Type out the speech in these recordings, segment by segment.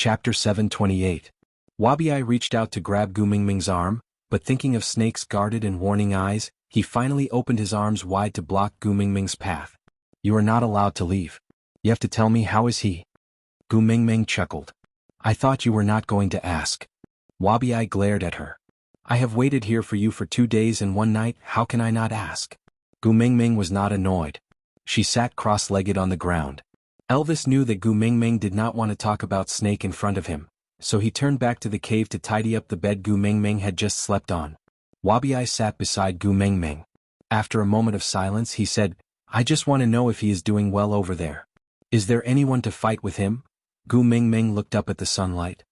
Chapter 728. Wabiai reached out to grab Gu Mingming's arm, but thinking of Snake's guarded and warning eyes, he finally opened his arms wide to block Gu Mingming's path. You are not allowed to leave. You have to tell me, how is he? Gu Mingming chuckled. I thought you were not going to ask. Wabiai glared at her. I have waited here for you for 2 days and 1 night, how can I not ask? Gu Mingming was not annoyed. She sat cross-legged on the ground. Elvis knew that Gu Mingming did not want to talk about Snake in front of him, so he turned back to the cave to tidy up the bed Gu Mingming had just slept on. Wabiai sat beside Gu Mingming. After a moment of silence he said, I just want to know if he is doing well over there. Is there anyone to fight with him? Gu Mingming looked up at the sunlight.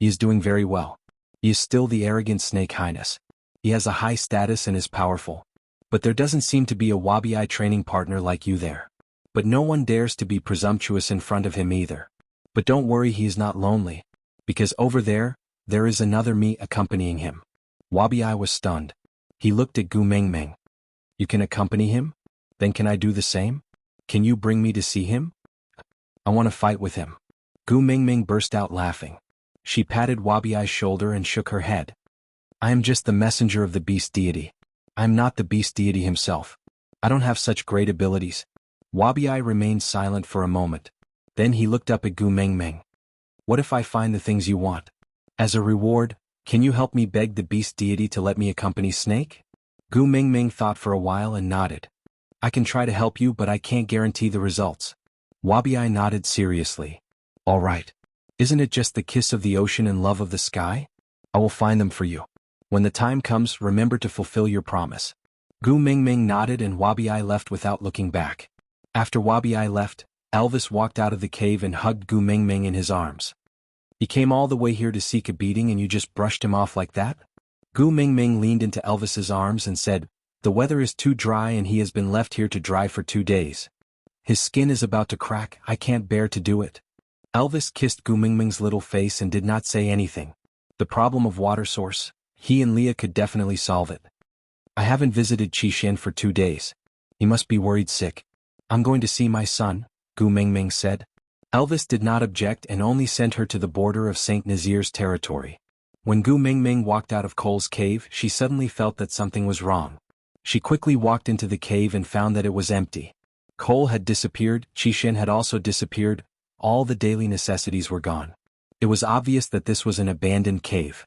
He is doing very well. He is still the arrogant Snake Highness. He has a high status and is powerful. But there doesn't seem to be a Wabiai training partner like you there. But no one dares to be presumptuous in front of him either. But don't worry, he is not lonely. Because over there is another me accompanying him. Wabiai was stunned. He looked at Gu Mingming. You can accompany him? Then can I do the same? Can you bring me to see him? I want to fight with him. Gu Mingming burst out laughing. She patted Wabiai's shoulder and shook her head. I am just the messenger of the beast deity. I am not the beast deity himself. I don't have such great abilities. Wabiai remained silent for a moment. Then he looked up at Gu Mingming. What if I find the things you want? As a reward, can you help me beg the beast deity to let me accompany Snake? Gu Mingming thought for a while and nodded. I can try to help you, but I can't guarantee the results. Wabiai nodded seriously. All right. Isn't it just the kiss of the ocean and love of the sky? I will find them for you. When the time comes, remember to fulfill your promise. Gu Mingming nodded and Wabiai left without looking back. After Wabiai left, Elvis walked out of the cave and hugged Gu Mingming in his arms. He came all the way here to seek a beating and you just brushed him off like that? Gu Mingming leaned into Elvis's arms and said, the weather is too dry and he has been left here to dry for 2 days. His skin is about to crack, I can't bear to do it. Elvis kissed Gu Mingming's little face and did not say anything. The problem of water source, he and Leah could definitely solve it. I haven't visited Xianxia for 2 days. He must be worried sick. I'm going to see my son, Gu Mingming said. Elvis did not object and only sent her to the border of Saint Nazir's territory. When Gu Mingming walked out of Cole's cave, she suddenly felt that something was wrong. She quickly walked into the cave and found that it was empty. Cole had disappeared, Xianxia had also disappeared, all the daily necessities were gone. It was obvious that this was an abandoned cave.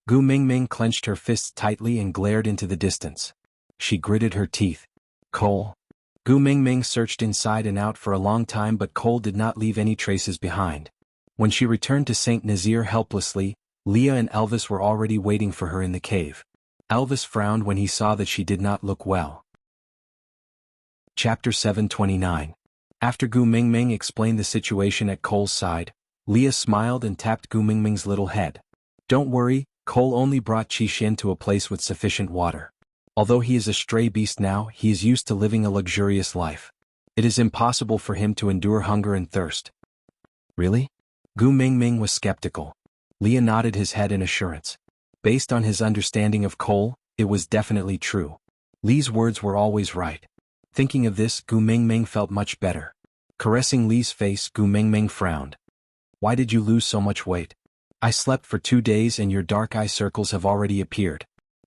Gu Mingming clenched her fists tightly and glared into the distance. She gritted her teeth. Cole. Gu Mingming searched inside and out for a long time, but Cole did not leave any traces behind. When she returned to Saint Nazir helplessly, Leah and Elvis were already waiting for her in the cave. Elvis frowned when he saw that she did not look well. Chapter 729. After Gu Mingming explained the situation at Cole's side, Leah smiled and tapped Gu Mingming's little head. Don't worry, Cole only brought Xianxia to a place with sufficient water. Although he is a stray beast now, he is used to living a luxurious life. It is impossible for him to endure hunger and thirst. Really? Gu Mingming was skeptical. Leah nodded his head in assurance. Based on his understanding of Cole, it was definitely true. Lee's words were always right. Thinking of this, Gu Mingming felt much better. Caressing Lee's face, Gu Mingming frowned. Why did you lose so much weight? I slept for 2 days and your dark eye circles have already appeared.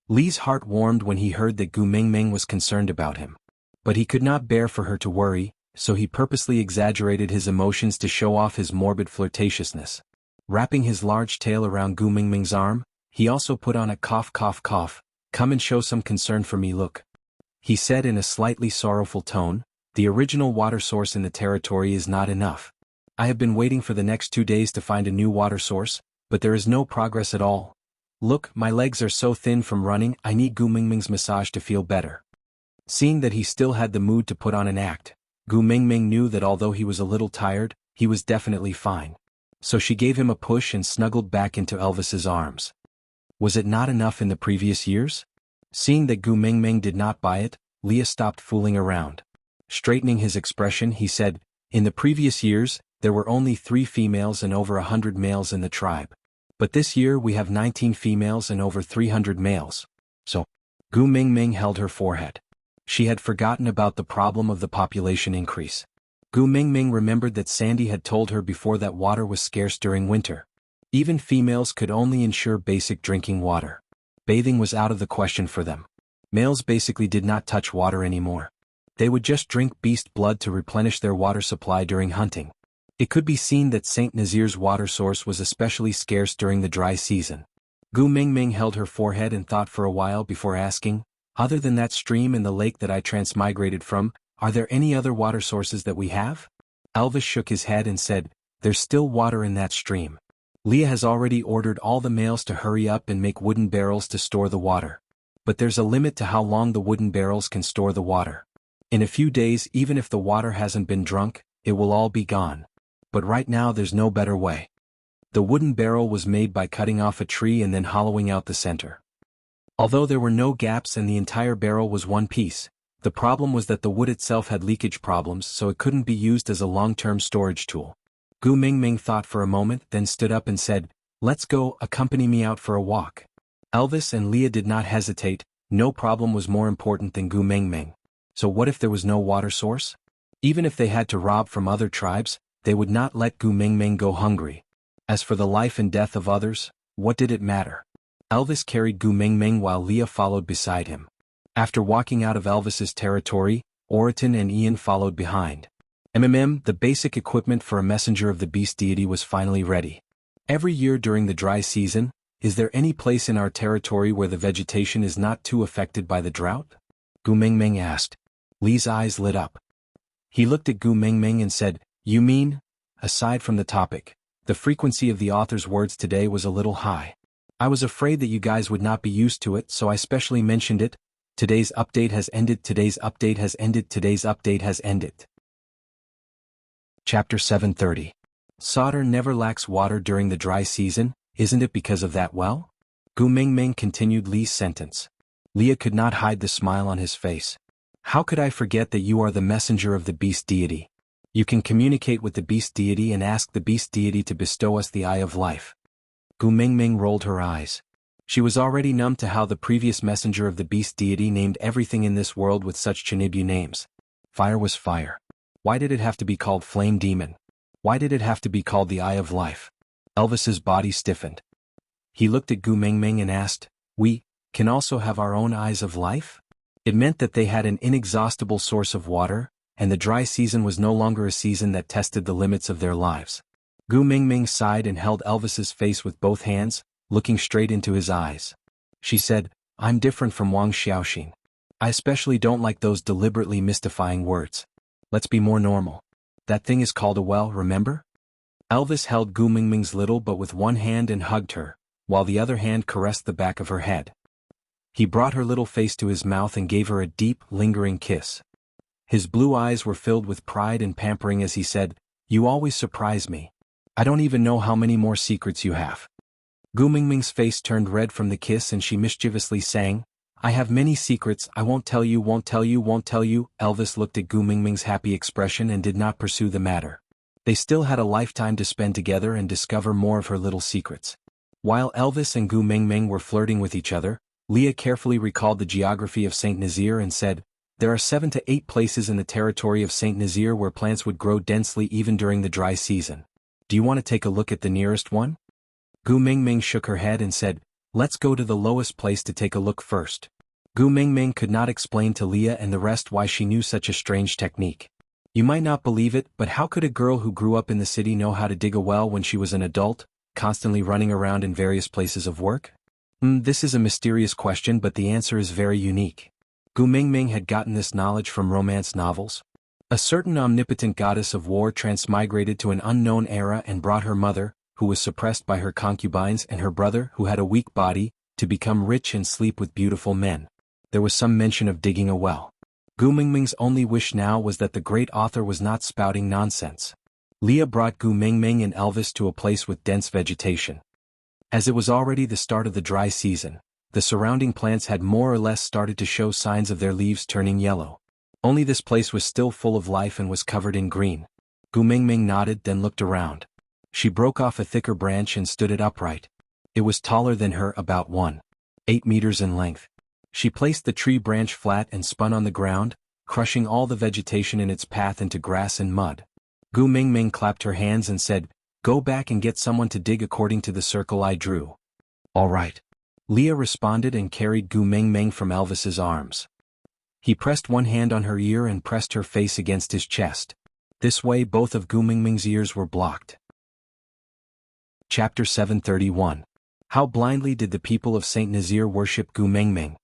Lee's heart warmed when he heard that Gu Mingming was concerned about him. But he could not bear for her to worry, so he purposely exaggerated his emotions to show off his morbid flirtatiousness. Wrapping his large tail around Gu Mingming's arm, he also put on a cough cough cough, come and show some concern for me look. He said in a slightly sorrowful tone, the original water source in the territory is not enough. I have been waiting for the next 2 days to find a new water source, but there is no progress at all. Look, my legs are so thin from running, I need Gu Mingming's massage to feel better. Seeing that he still had the mood to put on an act, Gu Mingming knew that although he was a little tired, he was definitely fine. So she gave him a push and snuggled back into Elvis's arms. Was it not enough in the previous years? Seeing that Gu Mingming did not buy it, Leah stopped fooling around. Straightening his expression, he said, in the previous years, there were only 3 females and over 100 males in the tribe. But this year we have 19 females and over 300 males. So, Gu Mingming held her forehead. She had forgotten about the problem of the population increase. Gu Mingming remembered that Sandy had told her before that water was scarce during winter. Even females could only ensure basic drinking water. Bathing was out of the question for them. Males basically did not touch water anymore. They would just drink beast blood to replenish their water supply during hunting. It could be seen that Saint Nazir's water source was especially scarce during the dry season. Gu Mingming held her forehead and thought for a while before asking, "Other than that stream and the lake that I transmigrated from, are there any other water sources that we have?" Elvis shook his head and said, "There's still water in that stream. Leah has already ordered all the males to hurry up and make wooden barrels to store the water. But there's a limit to how long the wooden barrels can store the water. In a few days, even if the water hasn't been drunk, it will all be gone. But right now there's no better way." The wooden barrel was made by cutting off a tree and then hollowing out the center. Although there were no gaps and the entire barrel was one piece, the problem was that the wood itself had leakage problems, so it couldn't be used as a long-term storage tool. Gu Mingming thought for a moment, then stood up and said, "Let's go, accompany me out for a walk." Elvis and Leah did not hesitate. No problem was more important than Gu Mingming. So what if there was no water source? Even if they had to rob from other tribes, they would not let Gu Mingming go hungry. As for the life and death of others, what did it matter? Elvis carried Gu Mingming while Leah followed beside him. After walking out of Elvis's territory, Oriton and Ian followed behind. The basic equipment for a messenger of the beast deity was finally ready. Every year during the dry season, is there any place in our territory where the vegetation is not too affected by the drought? Gu Mingming asked. Lee's eyes lit up. He looked at Gu Mingming and said, "You mean?" Aside from the topic, the frequency of the author's words today was a little high. I was afraid that you guys would not be used to it, so I specially mentioned it. Today's update has ended. Today's update has ended. Today's update has ended. Chapter 730. Sauter never lacks water during the dry season, isn't it because of that well? Gu Mingming continued Lee's sentence. Leah could not hide the smile on his face. How could I forget that you are the messenger of the beast deity? You can communicate with the beast deity and ask the beast deity to bestow us the eye of life. Gu Mingming rolled her eyes. She was already numb to how the previous messenger of the beast deity named everything in this world with such Chinibyu names. Fire was fire. Why did it have to be called Flame Demon? Why did it have to be called the Eye of Life? Elvis's body stiffened. He looked at Gu Mingming and asked, "We can also have our own eyes of life?" It meant that they had an inexhaustible source of water, and the dry season was no longer a season that tested the limits of their lives. Gu Mingming sighed and held Elvis's face with both hands, looking straight into his eyes. She said, "I'm different from Wang Xiaoxin. I especially don't like those deliberately mystifying words. Let's be more normal. That thing is called a well, remember?" Elvis held Gu Mingming's little but with one hand and hugged her, while the other hand caressed the back of her head. He brought her little face to his mouth and gave her a deep, lingering kiss. His blue eyes were filled with pride and pampering as he said, "You always surprise me. I don't even know how many more secrets you have." Gu Mingming's face turned red from the kiss and she mischievously sang, "I have many secrets, I won't tell you, won't tell you, won't tell you." Elvis looked at Gu Mingming's happy expression and did not pursue the matter. They still had a lifetime to spend together and discover more of her little secrets. While Elvis and Gu Mingming were flirting with each other, Leah carefully recalled the geography of Saint Nazir and said, "There are 7 to 8 places in the territory of Saint Nazir where plants would grow densely even during the dry season. Do you want to take a look at the nearest one?" Gu Mingming shook her head and said, "Let's go to the lowest place to take a look first." Gu Mingming could not explain to Leah and the rest why she knew such a strange technique. You might not believe it, but how could a girl who grew up in the city know how to dig a well when she was an adult, constantly running around in various places of work? This is a mysterious question, but the answer is very unique. Gu Mingming had gotten this knowledge from romance novels. A certain omnipotent goddess of war transmigrated to an unknown era and brought her mother, who was suppressed by her concubines, and her brother, who had a weak body, to become rich and sleep with beautiful men. There was some mention of digging a well. Gu Mingming's only wish now was that the great author was not spouting nonsense. Leah brought Gu Mingming and Elvis to a place with dense vegetation. As it was already the start of the dry season, the surrounding plants had more or less started to show signs of their leaves turning yellow. Only this place was still full of life and was covered in green. Gu Mingming nodded, then looked around. She broke off a thicker branch and stood it upright. It was taller than her, about 1.8 meters in length. She placed the tree branch flat and spun on the ground, crushing all the vegetation in its path into grass and mud. Gu Mingming clapped her hands and said, "Go back and get someone to dig according to the circle I drew." "All right." Leah responded and carried Gu Mingming from Elvis's arms. He pressed one hand on her ear and pressed her face against his chest. This way both of Gu Mingming's ears were blocked. Chapter 731. How blindly did the people of Saint Nazaire worship Gu Mingming?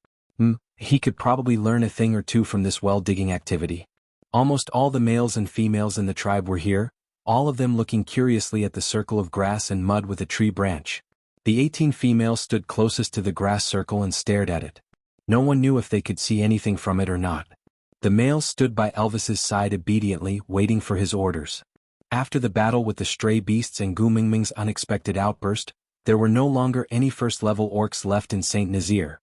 He could probably learn a thing or two from this well-digging activity. Almost all the males and females in the tribe were here, all of them looking curiously at the circle of grass and mud with a tree branch. The 18 females stood closest to the grass circle and stared at it. No one knew if they could see anything from it or not. The males stood by Elvis's side obediently, waiting for his orders. After the battle with the stray beasts and Gu Mingming's unexpected outburst, there were no longer any first-level orcs left in Saint Nazaire.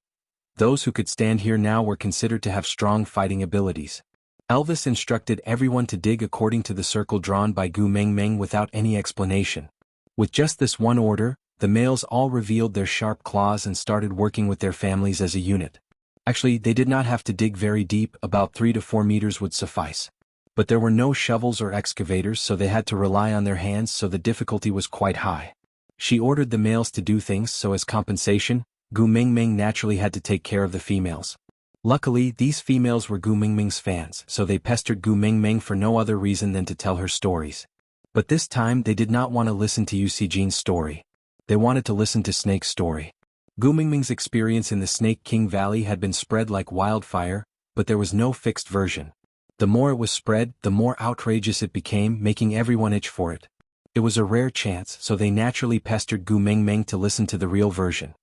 Those who could stand here now were considered to have strong fighting abilities. Elvis instructed everyone to dig according to the circle drawn by Gu Mingming without any explanation. With just this one order, the males all revealed their sharp claws and started working with their families as a unit. Actually, they did not have to dig very deep, about 3 to 4 meters would suffice. But there were no shovels or excavators, so they had to rely on their hands, so the difficulty was quite high. She ordered the males to do things, so as compensation, Gu Mingming naturally had to take care of the females. Luckily, these females were Gu Mingming's fans, so they pestered Gu Mingming for no other reason than to tell her stories. But this time they did not want to listen to Yu Xijin's story. They wanted to listen to Snake's story. Gu Mingming's experience in the Snake King Valley had been spread like wildfire, but there was no fixed version. The more it was spread, the more outrageous it became, making everyone itch for it. It was a rare chance, so they naturally pestered Gu Mingming to listen to the real version.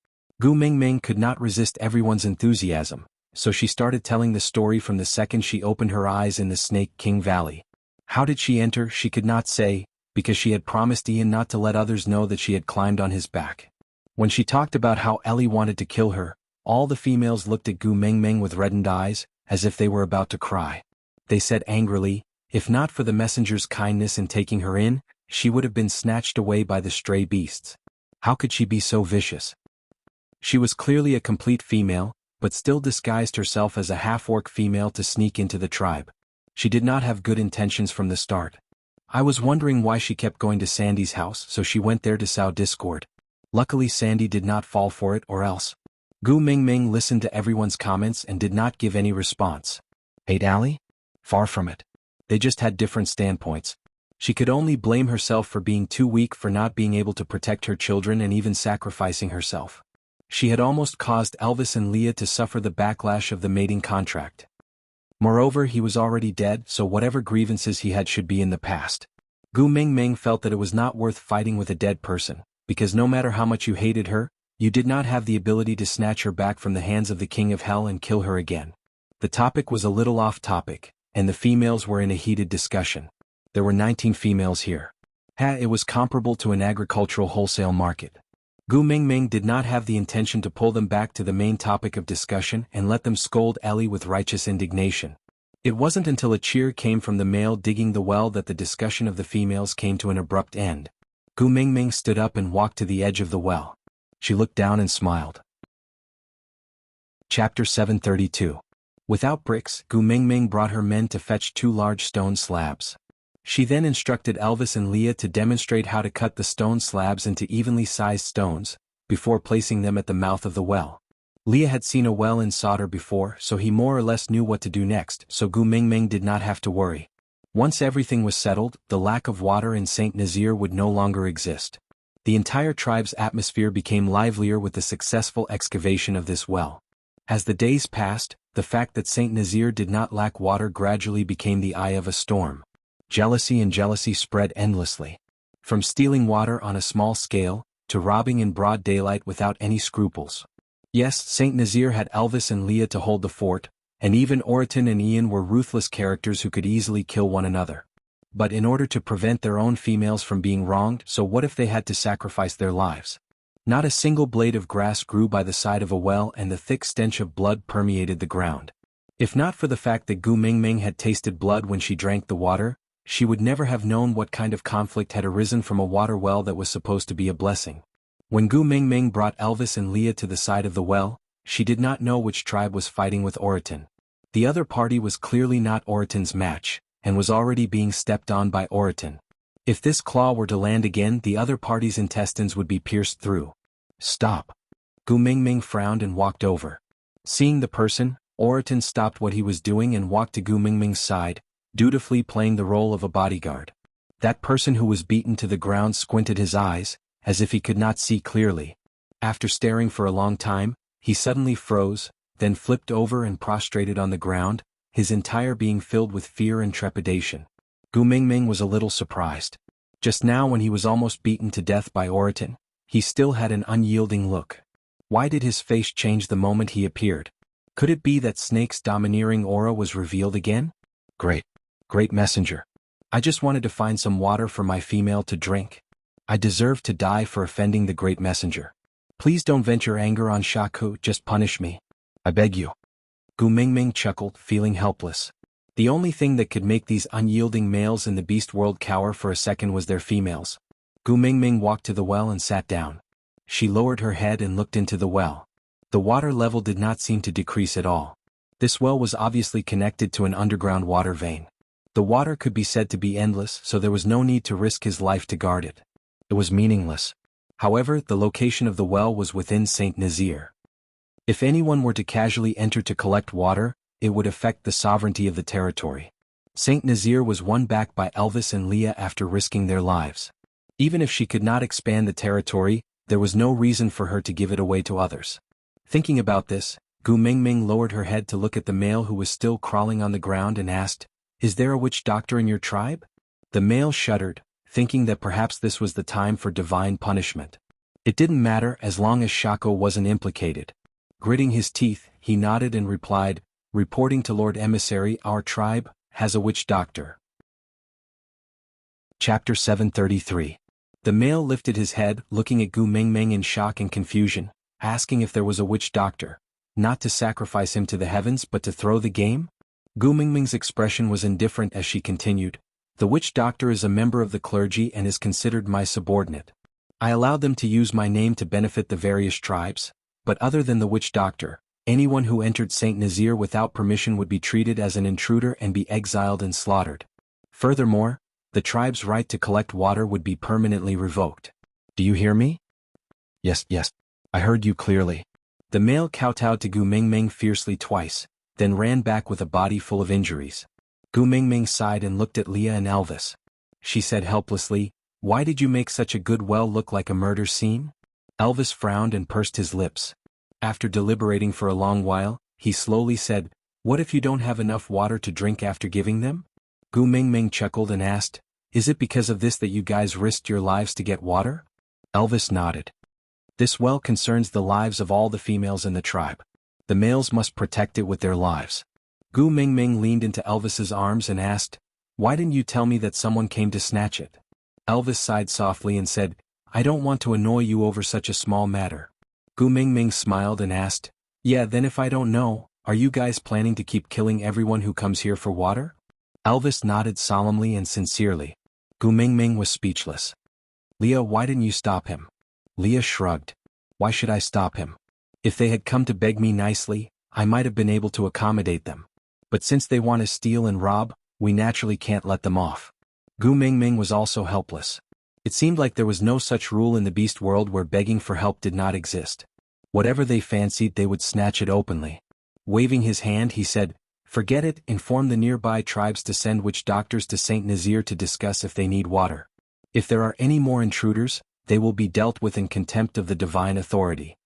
Gu Mingming could not resist everyone's enthusiasm, so she started telling the story from the second she opened her eyes in the Snake King Valley. How did she enter, she could not say, because she had promised Ian not to let others know that she had climbed on his back. When she talked about how Ellie wanted to kill her, all the females looked at Gu Mingming with reddened eyes, as if they were about to cry. They said angrily, if not for the messenger's kindness in taking her in, she would have been snatched away by the stray beasts. How could she be so vicious? She was clearly a complete female, but still disguised herself as a half-orc female to sneak into the tribe. She did not have good intentions from the start. I was wondering why she kept going to Sandy's house, so she went there to sow discord. Luckily Sandy did not fall for it, or else. Gu Mingming listened to everyone's comments and did not give any response. Hate Allie? Far from it. They just had different standpoints. She could only blame herself for being too weak, for not being able to protect her children and even sacrificing herself. She had almost caused Elvis and Leah to suffer the backlash of the mating contract. Moreover, he was already dead, so whatever grievances he had should be in the past. Gu Mingming felt that it was not worth fighting with a dead person, because no matter how much you hated her, you did not have the ability to snatch her back from the hands of the King of Hell and kill her again. The topic was a little off topic, and the females were in a heated discussion. There were 19 females here. It was comparable to an agricultural wholesale market. Gu Mingming did not have the intention to pull them back to the main topic of discussion and let them scold Ellie with righteous indignation. It wasn't until a cheer came from the male digging the well that the discussion of the females came to an abrupt end. Gu Mingming stood up and walked to the edge of the well. She looked down and smiled. Chapter 732. Without bricks, Gu Mingming brought her men to fetch 2 large stone slabs. She then instructed Elvis and Leah to demonstrate how to cut the stone slabs into evenly sized stones, before placing them at the mouth of the well. Leah had seen a well in solder before, so he more or less knew what to do next, so Gu Mingming did not have to worry. Once everything was settled, the lack of water in Saint Nazaire would no longer exist. The entire tribe's atmosphere became livelier with the successful excavation of this well. As the days passed, the fact that Saint Nazaire did not lack water gradually became the eye of a storm. Jealousy spread endlessly. From stealing water on a small scale, to robbing in broad daylight without any scruples. Yes, Saint Nazaire had Elvis and Leah to hold the fort, and even Oriton and Ian were ruthless characters who could easily kill one another. But in order to prevent their own females from being wronged, so what if they had to sacrifice their lives? Not a single blade of grass grew by the side of a well, and the thick stench of blood permeated the ground. If not for the fact that Gu Mingming had tasted blood when she drank the water, she would never have known what kind of conflict had arisen from a water well that was supposed to be a blessing. When Gu Mingming brought Elvis and Leah to the side of the well, she did not know which tribe was fighting with Oriton. The other party was clearly not Oriton's match, and was already being stepped on by Oriton. If this claw were to land again, the other party's intestines would be pierced through. Stop. Gu Mingming frowned and walked over. Seeing the person, Oriton stopped what he was doing and walked to Gu Mingming's side, dutifully playing the role of a bodyguard. That person who was beaten to the ground squinted his eyes, as if he could not see clearly. After staring for a long time, he suddenly froze, then flipped over and prostrated on the ground, his entire being filled with fear and trepidation. Gu Mingming was a little surprised. Just now, when he was almost beaten to death by Oriton, he still had an unyielding look. Why did his face change the moment he appeared? Could it be that Snake's domineering aura was revealed again? Great messenger. I just wanted to find some water for my female to drink. I deserve to die for offending the great messenger. Please don't vent your anger on Shaku, just punish me. I beg you. Gu Mingming chuckled, feeling helpless. The only thing that could make these unyielding males in the beast world cower for a second was their females. Gu Mingming walked to the well and sat down. She lowered her head and looked into the well. The water level did not seem to decrease at all. This well was obviously connected to an underground water vein. The water could be said to be endless, so there was no need to risk his life to guard it. It was meaningless. However, the location of the well was within Saint Nazir. If anyone were to casually enter to collect water, it would affect the sovereignty of the territory. Saint Nazir was won back by Elvis and Leah after risking their lives. Even if she could not expand the territory, there was no reason for her to give it away to others. Thinking about this, Gu Mingming lowered her head to look at the male who was still crawling on the ground and asked, "Is there a witch doctor in your tribe?" The male shuddered, thinking that perhaps this was the time for divine punishment. It didn't matter as long as Shako wasn't implicated. Gritting his teeth, he nodded and replied, "Reporting to Lord Emissary, our tribe has a witch doctor." Chapter 733. The male lifted his head, looking at Gu Mingming in shock and confusion, asking if there was a witch doctor, not to sacrifice him to the heavens but to throw the game? Gu Mingming's expression was indifferent as she continued, "The witch doctor is a member of the clergy and is considered my subordinate. I allowed them to use my name to benefit the various tribes, but other than the witch doctor, anyone who entered Saint Nazir without permission would be treated as an intruder and be exiled and slaughtered. Furthermore, the tribe's right to collect water would be permanently revoked. Do you hear me?" Yes, I heard you clearly." The male kowtowed to Gu Mingming fiercely twice, then ran back with a body full of injuries. Gu Mingming sighed and looked at Leah and Elvis. She said helplessly, "Why did you make such a good well look like a murder scene?" Elvis frowned and pursed his lips. After deliberating for a long while, he slowly said, "What if you don't have enough water to drink after giving them?" Gu Mingming chuckled and asked, "Is it because of this that you guys risked your lives to get water?" Elvis nodded. "This well concerns the lives of all the females in the tribe. The males must protect it with their lives." Gu Mingming leaned into Elvis's arms and asked, "Why didn't you tell me that someone came to snatch it?" Elvis sighed softly and said, "I don't want to annoy you over such a small matter." Gu Mingming smiled and asked, "Yeah, then if I don't know, are you guys planning to keep killing everyone who comes here for water?" Elvis nodded solemnly and sincerely. Gu Mingming was speechless. "Leah, why didn't you stop him?" Leah shrugged. "Why should I stop him? If they had come to beg me nicely, I might have been able to accommodate them. But since they want to steal and rob, we naturally can't let them off." Gu Mingming was also helpless. It seemed like there was no such rule in the beast world where begging for help did not exist. Whatever they fancied, they would snatch it openly. Waving his hand, he said, "Forget it, inform the nearby tribes to send witch doctors to Saint Nazir to discuss if they need water. If there are any more intruders, they will be dealt with in contempt of the divine authority."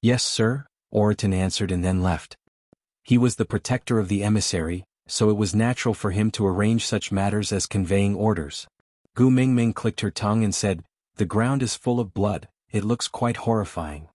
"Yes, sir," Oriton answered and then left. He was the protector of the emissary, so it was natural for him to arrange such matters as conveying orders. Gu Mingming clicked her tongue and said, "The ground is full of blood, it looks quite horrifying."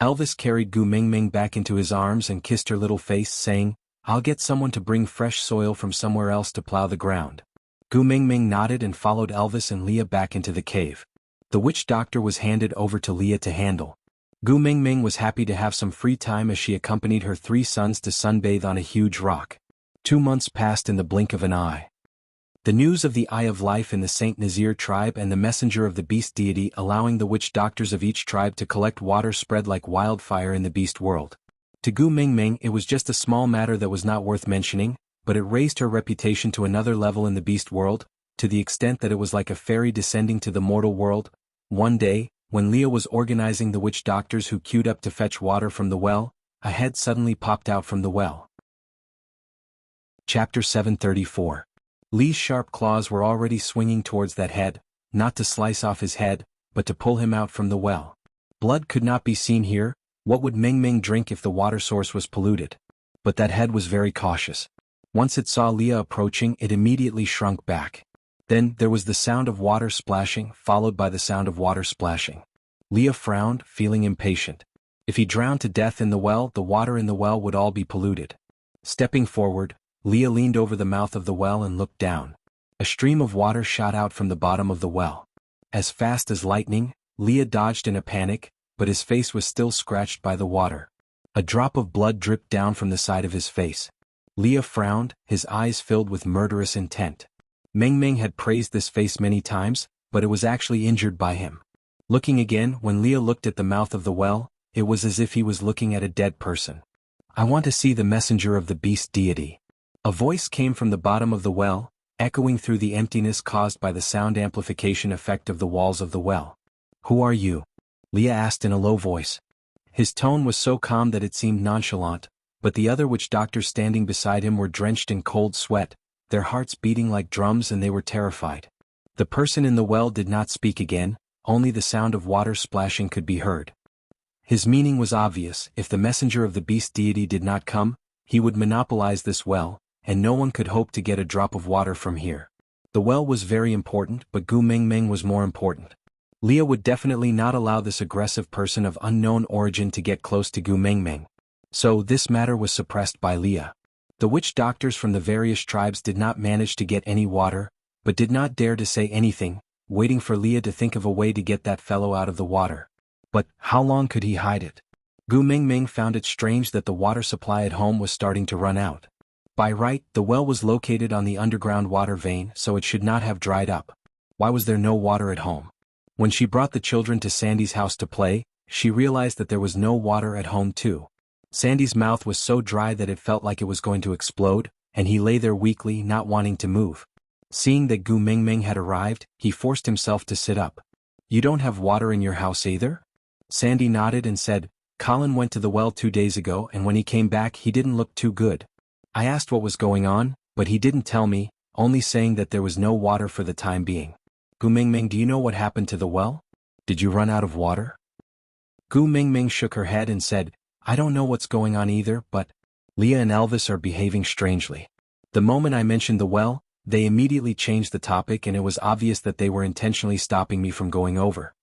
Elvis carried Gu Mingming back into his arms and kissed her little face, saying, "I'll get someone to bring fresh soil from somewhere else to plow the ground." Gu Mingming nodded and followed Elvis and Leah back into the cave. The witch doctor was handed over to Leah to handle. Gu Mingming was happy to have some free time as she accompanied her 3 sons to sunbathe on a huge rock. 2 months passed in the blink of an eye. The news of the Eye of Life in the Saint Nazir tribe and the messenger of the beast deity allowing the witch doctors of each tribe to collect water spread like wildfire in the beast world. To Gu Mingming it was just a small matter that was not worth mentioning, but it raised her reputation to another level in the beast world, to the extent that it was like a fairy descending to the mortal world. One day, when Leah was organizing the witch doctors who queued up to fetch water from the well, a head suddenly popped out from the well. Chapter 734. Lee's sharp claws were already swinging towards that head, not to slice off his head, but to pull him out from the well. Blood could not be seen here. What would Mingming drink if the water source was polluted? But that head was very cautious. Once it saw Leah approaching, it immediately shrunk back. Then there was the sound of water splashing, followed by the sound of water splashing. Leah frowned, feeling impatient. If he drowned to death in the well, the water in the well would all be polluted. Stepping forward, Leah leaned over the mouth of the well and looked down. A stream of water shot out from the bottom of the well. As fast as lightning, Leah dodged in a panic, but his face was still scratched by the water. A drop of blood dripped down from the side of his face. Leah frowned, his eyes filled with murderous intent. Mingming had praised this face many times, but it was actually injured by him. Looking again, when Leah looked at the mouth of the well, it was as if he was looking at a dead person. "I want to see the messenger of the beast deity." A voice came from the bottom of the well, echoing through the emptiness caused by the sound amplification effect of the walls of the well. "Who are you?" Leah asked in a low voice. His tone was so calm that it seemed nonchalant, but the other witch doctors standing beside him were drenched in cold sweat, their hearts beating like drums, and they were terrified. The person in the well did not speak again, only the sound of water splashing could be heard. His meaning was obvious: if the messenger of the beast deity did not come, he would monopolize this well, and no one could hope to get a drop of water from here. The well was very important, but Gu Mingming was more important. Leah would definitely not allow this aggressive person of unknown origin to get close to Gu Mingming. So this matter was suppressed by Leah. The witch doctors from the various tribes did not manage to get any water, but did not dare to say anything, waiting for Leah to think of a way to get that fellow out of the water. But how long could he hide it? Gu Mingming found it strange that the water supply at home was starting to run out. By right, the well was located on the underground water vein, so it should not have dried up. Why was there no water at home? When she brought the children to Sandy's house to play, she realized that there was no water at home too. Sandy's mouth was so dry that it felt like it was going to explode, and he lay there weakly, not wanting to move. Seeing that Gu Mingming had arrived, he forced himself to sit up. "You don't have water in your house either?" Sandy nodded and said, "Colin went to the well 2 days ago, and when he came back he didn't look too good. I asked what was going on, but he didn't tell me, only saying that there was no water for the time being." "Gu Mingming, do you know what happened to the well? Did you run out of water?" Gu Mingming shook her head and said, "I don't know what's going on either, but Leah and Elvis are behaving strangely. The moment I mentioned the well, they immediately changed the topic, and it was obvious that they were intentionally stopping me from going over."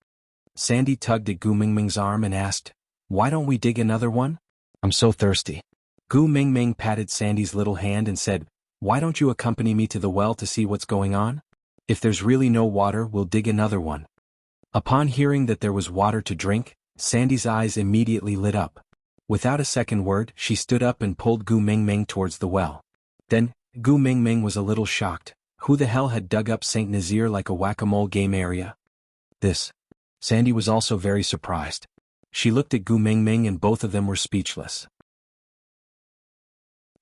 Sandy tugged at Gu Mingming's arm and asked, "Why don't we dig another one? I'm so thirsty." Gu Mingming patted Sandy's little hand and said, "Why don't you accompany me to the well to see what's going on? If there's really no water, we'll dig another one." Upon hearing that there was water to drink, Sandy's eyes immediately lit up. Without a second word, she stood up and pulled Gu Mingming towards the well. Then, Gu Mingming was a little shocked. Who the hell had dug up St. Nazir like a whack-a-mole game area? This. Sandy was also very surprised. She looked at Gu Mingming and both of them were speechless.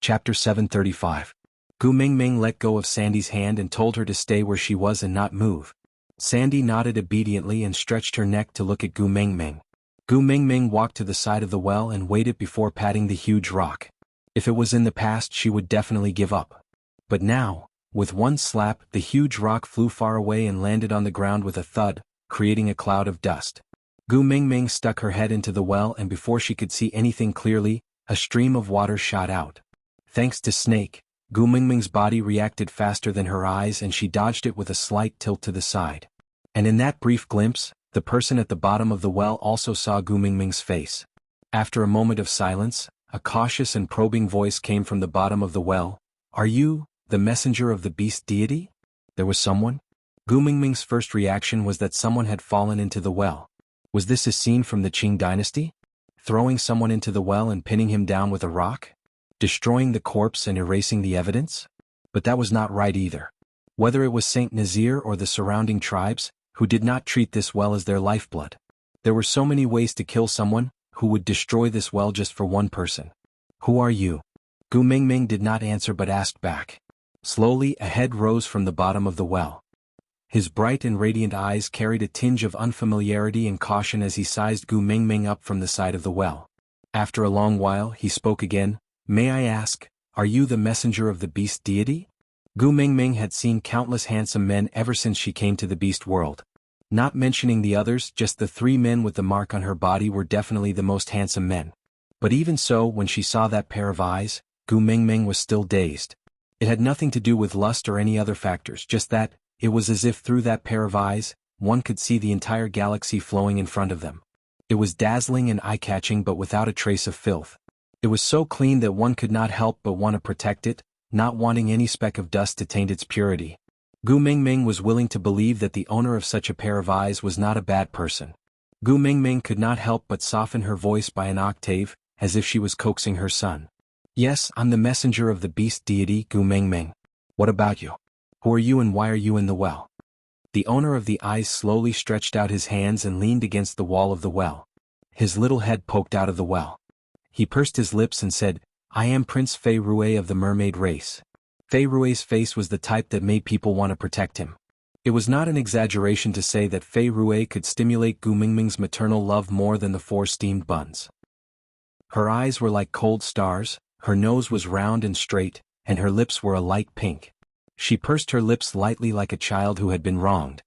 Chapter 735. Gu Mingming let go of Sandy's hand and told her to stay where she was and not move. Sandy nodded obediently and stretched her neck to look at Gu Mingming. Gu Mingming walked to the side of the well and waited before patting the huge rock. If it was in the past, she would definitely give up. But now, with one slap, the huge rock flew far away and landed on the ground with a thud, creating a cloud of dust. Gu Mingming stuck her head into the well, and before she could see anything clearly, a stream of water shot out. Thanks to Snake, Gu Mingming's body reacted faster than her eyes, and she dodged it with a slight tilt to the side. And in that brief glimpse, the person at the bottom of the well also saw Gu Mingming's face. After a moment of silence, a cautious and probing voice came from the bottom of the well. "Are you the messenger of the beast deity?" There was someone? Gu Mingming's first reaction was that someone had fallen into the well. Was this a scene from the Qing dynasty? Throwing someone into the well and pinning him down with a rock? Destroying the corpse and erasing the evidence? But that was not right either. Whether it was Saint Nazir or the surrounding tribes, who did not treat this well as their lifeblood. There were so many ways to kill someone, who would destroy this well just for one person. Who are you? Gu Mingming did not answer but asked back. Slowly, a head rose from the bottom of the well. His bright and radiant eyes carried a tinge of unfamiliarity and caution as he sized Gu Mingming up from the side of the well. After a long while, he spoke again. May I ask, are you the messenger of the beast deity? Gu Mingming had seen countless handsome men ever since she came to the beast world. Not mentioning the others, just the 3 men with the mark on her body were definitely the most handsome men. But even so, when she saw that pair of eyes, Gu Mingming was still dazed. It had nothing to do with lust or any other factors, just that, it was as if through that pair of eyes, one could see the entire galaxy flowing in front of them. It was dazzling and eye-catching but without a trace of filth. It was so clean that one could not help but want to protect it, not wanting any speck of dust to taint its purity. Gu Mingming was willing to believe that the owner of such a pair of eyes was not a bad person. Gu Mingming could not help but soften her voice by an octave, as if she was coaxing her son. Yes, I'm the messenger of the beast deity, Gu Mingming. What about you? Who are you and why are you in the well? The owner of the eyes slowly stretched out his hands and leaned against the wall of the well. His little head poked out of the well. He pursed his lips and said, I am Prince Fei Rui of the mermaid race. Fei Rui's face was the type that made people want to protect him. It was not an exaggeration to say that Fei Rui could stimulate Gu Mingming's maternal love more than the 4 steamed buns. Her eyes were like cold stars, her nose was round and straight, and her lips were a light pink. She pursed her lips lightly like a child who had been wronged.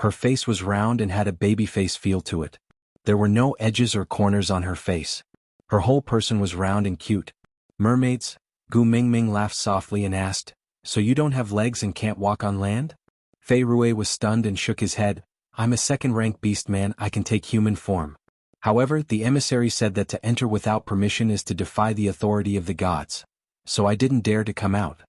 Her face was round and had a baby face feel to it. There were no edges or corners on her face. Her whole person was round and cute. Mermaids? Gu Mingming laughed softly and asked, so you don't have legs and can't walk on land? Fei Rui was stunned and shook his head. I'm a second-rank beast man, I can take human form. However, the emissary said that to enter without permission is to defy the authority of the gods. So I didn't dare to come out.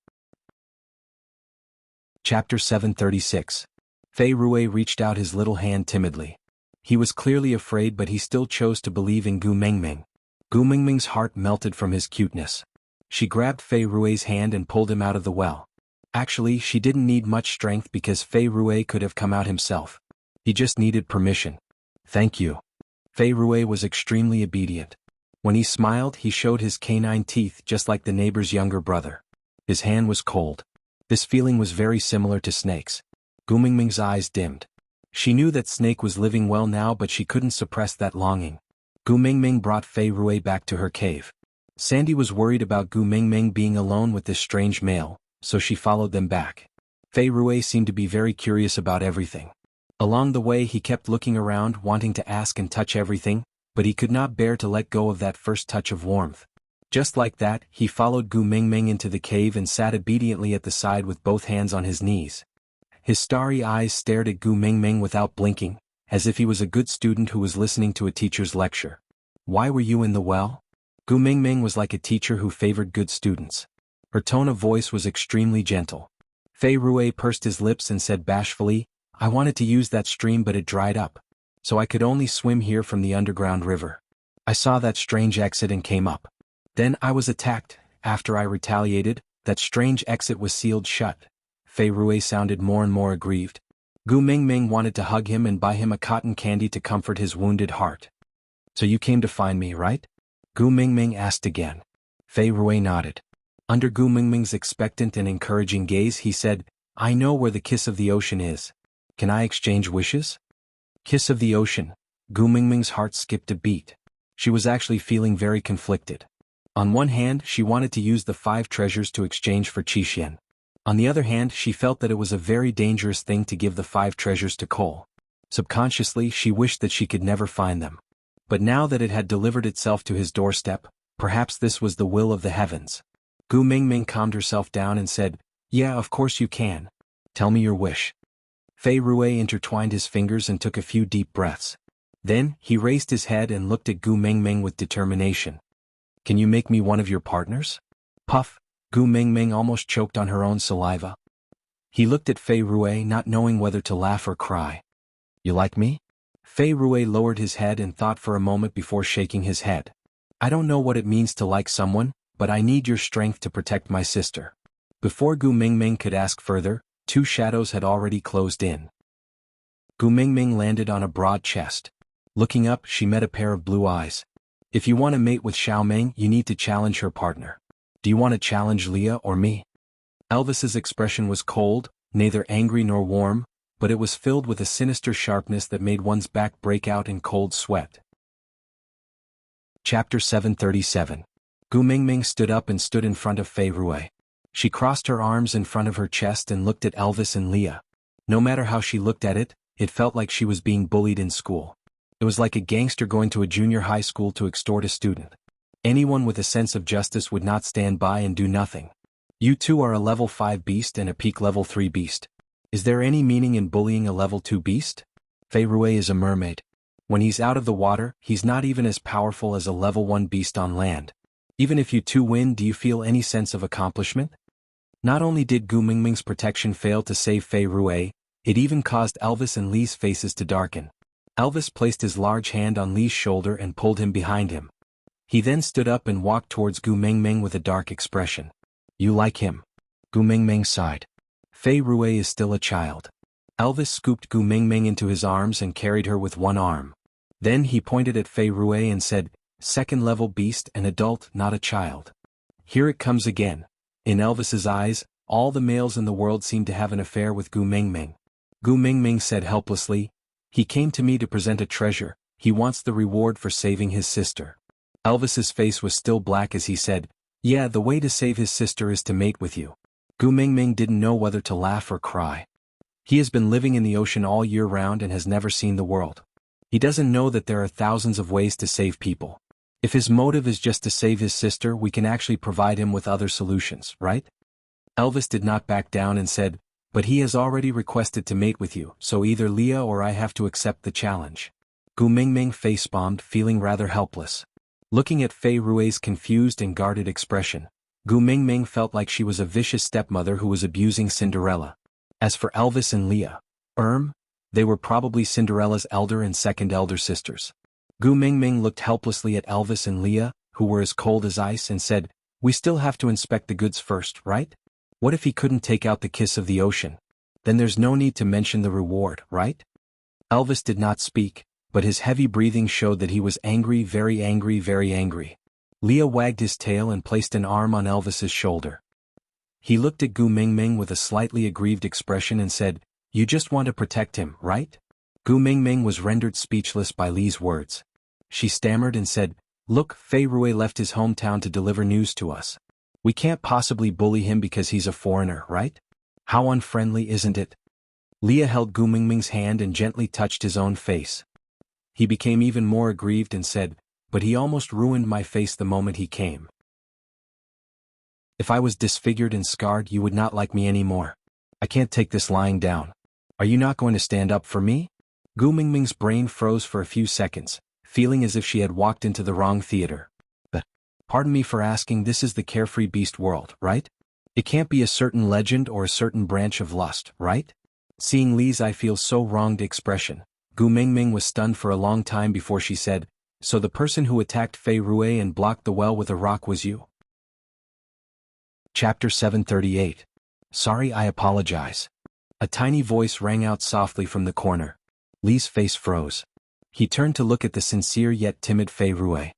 Chapter 736. Fei Rui reached out his little hand timidly. He was clearly afraid but he still chose to believe in Gu Mingming. Gu Mingming's heart melted from his cuteness. She grabbed Fei Rui's hand and pulled him out of the well. Actually, she didn't need much strength because Fei Rui could have come out himself. He just needed permission. Thank you. Fei Rui was extremely obedient. When he smiled, he showed his canine teeth just like the neighbor's younger brother. His hand was cold. This feeling was very similar to Snake's. Gu Mingming's eyes dimmed. She knew that Snake was living well now but she couldn't suppress that longing. Gu Mingming brought Fei Rui back to her cave. Sandy was worried about Gu Mingming being alone with this strange male, so she followed them back. Fei Rui seemed to be very curious about everything. Along the way he kept looking around wanting to ask and touch everything, but he could not bear to let go of that first touch of warmth. Just like that, he followed Gu Mingming into the cave and sat obediently at the side with both hands on his knees. His starry eyes stared at Gu Mingming without blinking, as if he was a good student who was listening to a teacher's lecture. Why were you in the well? Gu Mingming was like a teacher who favored good students. Her tone of voice was extremely gentle. Fei Rui pursed his lips and said bashfully, I wanted to use that stream but it dried up. So I could only swim here from the underground river. I saw that strange exit and came up. Then I was attacked. After I retaliated, that strange exit was sealed shut. Fei Rui sounded more and more aggrieved. Gu Mingming wanted to hug him and buy him a cotton candy to comfort his wounded heart. So you came to find me, right? Gu Mingming asked again. Fei Rui nodded. Under Gu Mingming's expectant and encouraging gaze he said, I know where the kiss of the ocean is. Can I exchange wishes? Kiss of the ocean. Gu Mingming's heart skipped a beat. She was actually feeling very conflicted. On one hand, she wanted to use the 5 treasures to exchange for Qixian. On the other hand, she felt that it was a very dangerous thing to give the 5 treasures to Cole. Subconsciously, she wished that she could never find them. But now that it had delivered itself to his doorstep, perhaps this was the will of the heavens. Gu Mingming calmed herself down and said, Yeah, of course you can. Tell me your wish. Fei Rui intertwined his fingers and took a few deep breaths. Then, he raised his head and looked at Gu Mingming with determination. Can you make me one of your partners? Puff, Gu Mingming almost choked on her own saliva. He looked at Fei Rui not knowing whether to laugh or cry. You like me? Fei Rui lowered his head and thought for a moment before shaking his head. I don't know what it means to like someone, but I need your strength to protect my sister. Before Gu Mingming could ask further, 2 shadows had already closed in. Gu Mingming landed on a broad chest. Looking up, she met a pair of blue eyes. If you want to mate with Xiaomeng, you need to challenge her partner. Do you want to challenge Leah or me? Elvis's expression was cold, neither angry nor warm, but it was filled with a sinister sharpness that made one's back break out in cold sweat. Chapter 737. Gu Mingming stood up and stood in front of Fei Rui. She crossed her arms in front of her chest and looked at Elvis and Leah. No matter how she looked at it, it felt like she was being bullied in school. It was like a gangster going to a junior high school to extort a student. Anyone with a sense of justice would not stand by and do nothing. You two are a level 5 beast and a peak level 3 beast. Is there any meaning in bullying a level 2 beast? Fei Rui is a mermaid. When he's out of the water, he's not even as powerful as a level 1 beast on land. Even if you two win, do you feel any sense of accomplishment? Not only did Gu Mingming's protection fail to save Fei Rui, it even caused Elvis and Lee's faces to darken. Elvis placed his large hand on Lee's shoulder and pulled him behind him. He then stood up and walked towards Gu Mingming with a dark expression. You like him? Gu Mingming sighed. Fei Rui is still a child. Elvis scooped Gu Mingming into his arms and carried her with one arm. Then he pointed at Fei Rui and said, second-level beast, an adult, not a child. Here it comes again. In Elvis's eyes, all the males in the world seemed to have an affair with Gu Mingming. Gu Mingming said helplessly, he came to me to present a treasure, he wants the reward for saving his sister. Elvis's face was still black as he said, yeah, the way to save his sister is to mate with you. Gu Mingming didn't know whether to laugh or cry. He has been living in the ocean all year round and has never seen the world. He doesn't know that there are thousands of ways to save people. If his motive is just to save his sister, we can actually provide him with other solutions, right? Elvis did not back down and said, but he has already requested to mate with you, so either Leah or I have to accept the challenge. Gu Mingming face-bombed, feeling rather helpless. Looking at Fei Rui's confused and guarded expression, Gu Mingming felt like she was a vicious stepmother who was abusing Cinderella. As for Elvis and Leah, they were probably Cinderella's elder and second elder sisters. Gu Mingming looked helplessly at Elvis and Leah, who were as cold as ice, and said, we still have to inspect the goods first, right? What if he couldn't take out the kiss of the ocean? Then there's no need to mention the reward, right? Elvis did not speak, but his heavy breathing showed that he was angry, very angry, very angry. Leah wagged his tail and placed an arm on Elvis's shoulder. He looked at Gu Mingming with a slightly aggrieved expression and said, you just want to protect him, right? Gu Mingming was rendered speechless by Lee's words. She stammered and said, look, Fei Rui left his hometown to deliver news to us. We can't possibly bully him because he's a foreigner, right? How unfriendly, isn't it? Leah held Gu Mingming's hand and gently touched his own face. He became even more aggrieved and said, but he almost ruined my face the moment he came. If I was disfigured and scarred, you would not like me anymore. I can't take this lying down. Are you not going to stand up for me? Gu Mingming's brain froze for a few seconds, feeling as if she had walked into the wrong theater. Pardon me for asking, this is the carefree beast world, right? It can't be a certain legend or a certain branch of lust, right? Seeing Lee's I feel so wronged expression, Gu Mingming was stunned for a long time before she said, so the person who attacked Fei Rui and blocked the well with a rock was you? Chapter 738. Sorry, I apologize. A tiny voice rang out softly from the corner. Lee's face froze. He turned to look at the sincere yet timid Fei Rui.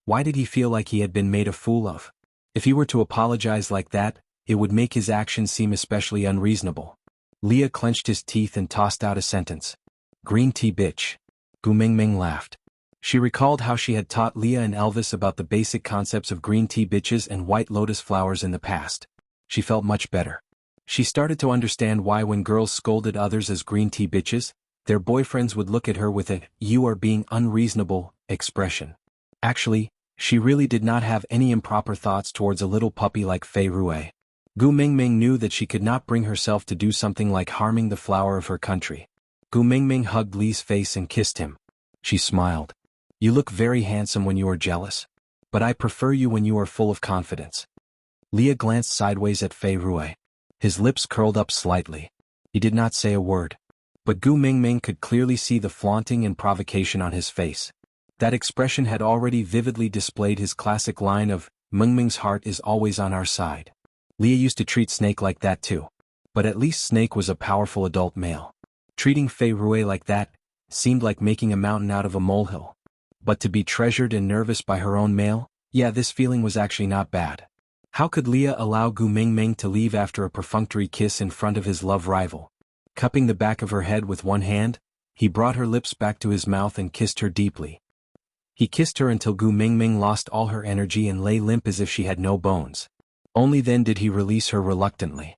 Why did he feel like he had been made a fool of? If he were to apologize like that, it would make his actions seem especially unreasonable. Leah clenched his teeth and tossed out a sentence. Green tea bitch. Gu Mingming laughed. She recalled how she had taught Leah and Elvis about the basic concepts of green tea bitches and white lotus flowers in the past. She felt much better. She started to understand why when girls scolded others as green tea bitches, their boyfriends would look at her with a, you are being unreasonable, expression. Actually, she really did not have any improper thoughts towards a little puppy like Fei Rui. Gu Mingming knew that she could not bring herself to do something like harming the flower of her country. Gu Mingming hugged Lee's face and kissed him. She smiled. You look very handsome when you are jealous. But I prefer you when you are full of confidence. Leah glanced sideways at Fei Rui. His lips curled up slightly. He did not say a word. But Gu Mingming could clearly see the flaunting and provocation on his face. That expression had already vividly displayed his classic line of, Mingming's heart is always on our side. Leah used to treat Snake like that too. But at least Snake was a powerful adult male. Treating Fei Rui like that seemed like making a mountain out of a molehill. But to be treasured and nervous by her own male, yeah, this feeling was actually not bad. How could Leah allow Gu Mingming to leave after a perfunctory kiss in front of his love rival? Cupping the back of her head with one hand, he brought her lips back to his mouth and kissed her deeply. He kissed her until Gu Mingming lost all her energy and lay limp as if she had no bones. Only then did he release her reluctantly.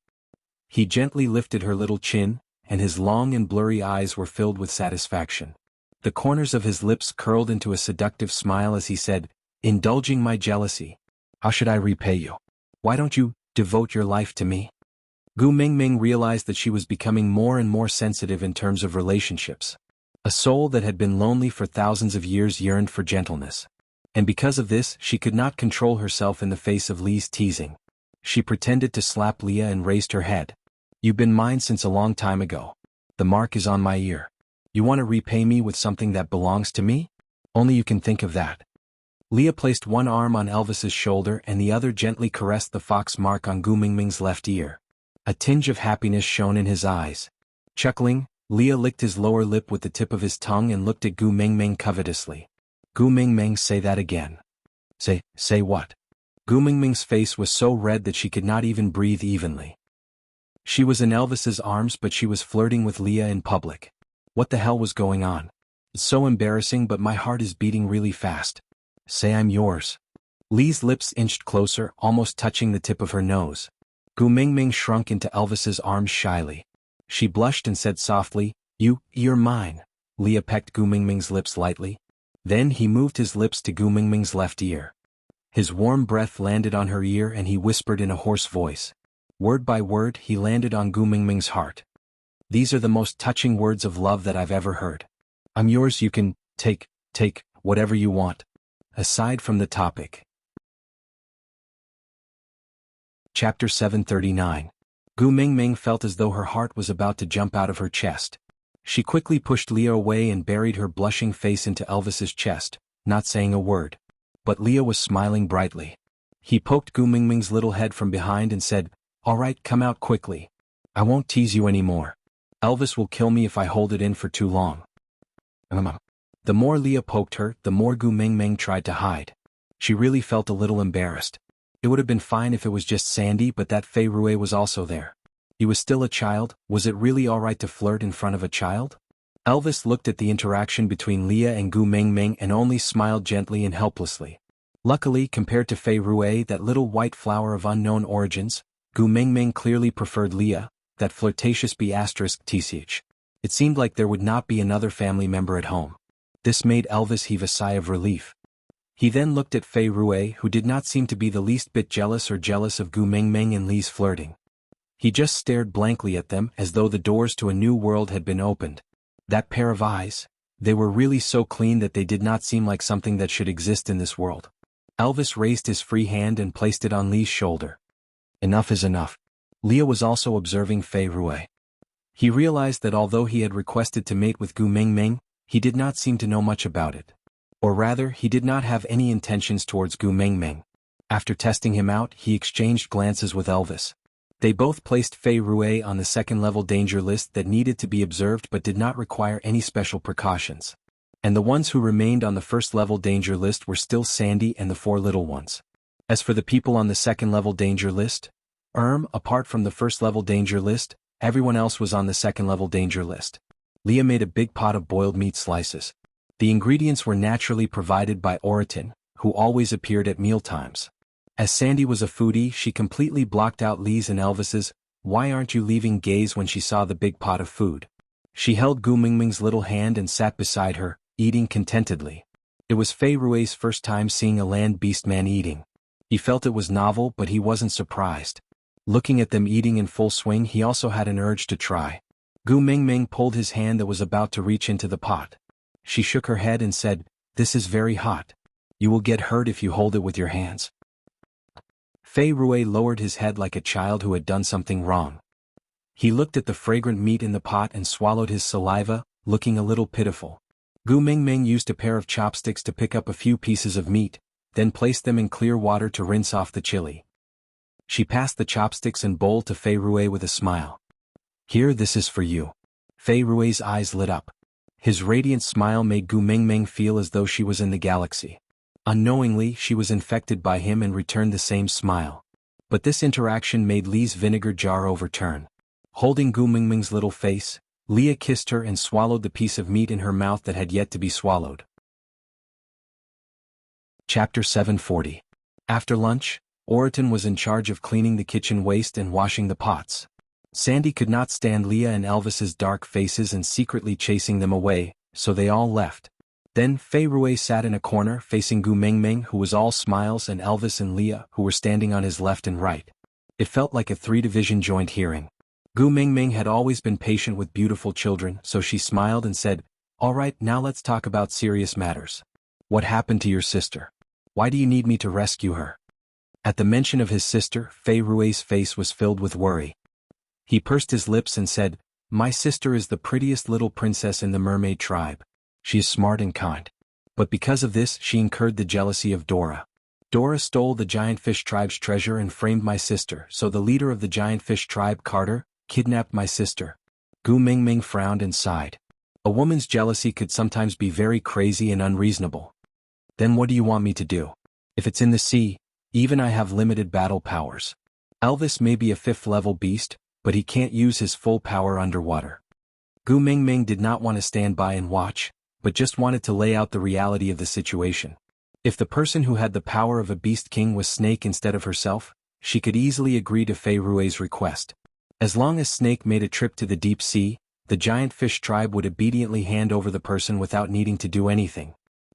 He gently lifted her little chin, and his long and blurry eyes were filled with satisfaction. The corners of his lips curled into a seductive smile as he said, "Indulging my jealousy. How should I repay you? Why don't you devote your life to me?" Gu Mingming realized that she was becoming more and more sensitive in terms of relationships. A soul that had been lonely for thousands of years yearned for gentleness. And because of this, she could not control herself in the face of Li's teasing. She pretended to slap Leah and raised her head. "You've been mine since a long time ago. The mark is on my ear. You want to repay me with something that belongs to me? Only you can think of that." Leah placed one arm on Elvis's shoulder and the other gently caressed the fox mark on Gu Mingming's left ear. A tinge of happiness shone in his eyes. Chuckling, Leah licked his lower lip with the tip of his tongue and looked at Gu Mingming covetously. "Gu Mingming, say that again." Say what?" Gu Mingming's face was so red that she could not even breathe evenly. She was in Elvis's arms but she was flirting with Leah in public. What the hell was going on? "It's so embarrassing, but my heart is beating really fast. Say I'm yours." Li's lips inched closer, almost touching the tip of her nose. Gu Mingming shrunk into Elvis's arms shyly. She blushed and said softly, You're mine." Leah pecked Gu Mingming's lips lightly. Then he moved his lips to Gu Mingming's left ear. His warm breath landed on her ear and he whispered in a hoarse voice. Word by word, he landed on Gu Mingming's heart. "These are the most touching words of love that I've ever heard. I'm yours, you can take whatever you want. Aside from the topic." Chapter 739. Gu Mingming felt as though her heart was about to jump out of her chest. She quickly pushed Leah away and buried her blushing face into Elvis's chest, not saying a word. But Leah was smiling brightly. He poked Gu Mingming's little head from behind and said, "All right, come out quickly. I won't tease you anymore. Elvis will kill me if I hold it in for too long." The more Leah poked her, the more Gu Mingming tried to hide. She really felt a little embarrassed. It would have been fine if it was just Sandy, but that Fei Rue was also there. He was still a child. Was it really alright to flirt in front of a child? Elvis looked at the interaction between Leah and Gu Mingming and only smiled gently and helplessly. Luckily, compared to Fei Rue, that little white flower of unknown origins, Gu Mingming clearly preferred Leah, that flirtatious B*TCH. It seemed like there would not be another family member at home. This made Elvis heave a sigh of relief. He then looked at Fei Rue, who did not seem to be the least bit jealous of Gu Mingming and Li's flirting. He just stared blankly at them as though the doors to a new world had been opened. That pair of eyes, they were really so clean that they did not seem like something that should exist in this world. Elvis raised his free hand and placed it on Li's shoulder. Enough is enough. Leah was also observing Fei Rue. He realized that although he had requested to mate with Gu Mingming, he did not seem to know much about it. Or rather, he did not have any intentions towards Gu Mingming. After testing him out, he exchanged glances with Elvis. They both placed Fei Rue on the second-level danger list that needed to be observed but did not require any special precautions. And the ones who remained on the first-level danger list were still Sandy and the four little ones. As for the people on the second-level danger list, apart from the first-level danger list, everyone else was on the second-level danger list. Leah made a big pot of boiled meat slices. The ingredients were naturally provided by Oriton, who always appeared at mealtimes. As Sandy was a foodie, she completely blocked out Li's and Elvis's "why aren't you leaving" gaze when she saw the big pot of food. She held Gu Mingming's little hand and sat beside her, eating contentedly. It was Fei Rue's first time seeing a land beast man eating. He felt it was novel, but he wasn't surprised. Looking at them eating in full swing, he also had an urge to try. Gu Mingming pulled his hand that was about to reach into the pot. She shook her head and said, "This is very hot. You will get hurt if you hold it with your hands." Fei Rue lowered his head like a child who had done something wrong. He looked at the fragrant meat in the pot and swallowed his saliva, looking a little pitiful. Gu Mingming used a pair of chopsticks to pick up a few pieces of meat, then placed them in clear water to rinse off the chili. She passed the chopsticks and bowl to Fei Rue with a smile. "Here, this is for you." Fei Rue's eyes lit up. His radiant smile made Gu Mingming feel as though she was in the galaxy. Unknowingly, she was infected by him and returned the same smile. But this interaction made Li's vinegar jar overturn. Holding Gu Mingming's little face, Leah kissed her and swallowed the piece of meat in her mouth that had yet to be swallowed. Chapter 740. After lunch, Oriton was in charge of cleaning the kitchen waste and washing the pots. Sandy could not stand Leah and Elvis's dark faces and secretly chasing them away, so they all left. Then Fei Rui sat in a corner facing Gu Mingming, who was all smiles, and Elvis and Leah, who were standing on his left and right. It felt like a three-division joint hearing. Gu Mingming had always been patient with beautiful children, so she smiled and said, "All right, now let's talk about serious matters. What happened to your sister? Why do you need me to rescue her?" At the mention of his sister, Fei Rui's face was filled with worry. He pursed his lips and said, "My sister is the prettiest little princess in the mermaid tribe. She is smart and kind. But because of this, she incurred the jealousy of Dora. Dora stole the giant fish tribe's treasure and framed my sister, so the leader of the giant fish tribe, Carter, kidnapped my sister." Gu Mingming frowned and sighed. A woman's jealousy could sometimes be very crazy and unreasonable. "Then what do you want me to do? If it's in the sea, even I have limited battle powers. Elvis may be a 5th-level beast, but he can't use his full power underwater." Gu Mingming did not want to stand by and watch, but just wanted to lay out the reality of the situation. If the person who had the power of a beast king was Snake instead of herself, she could easily agree to Fei Rui's request. As long as Snake made a trip to the deep sea, the giant fish tribe would obediently hand over the person without needing to do anything.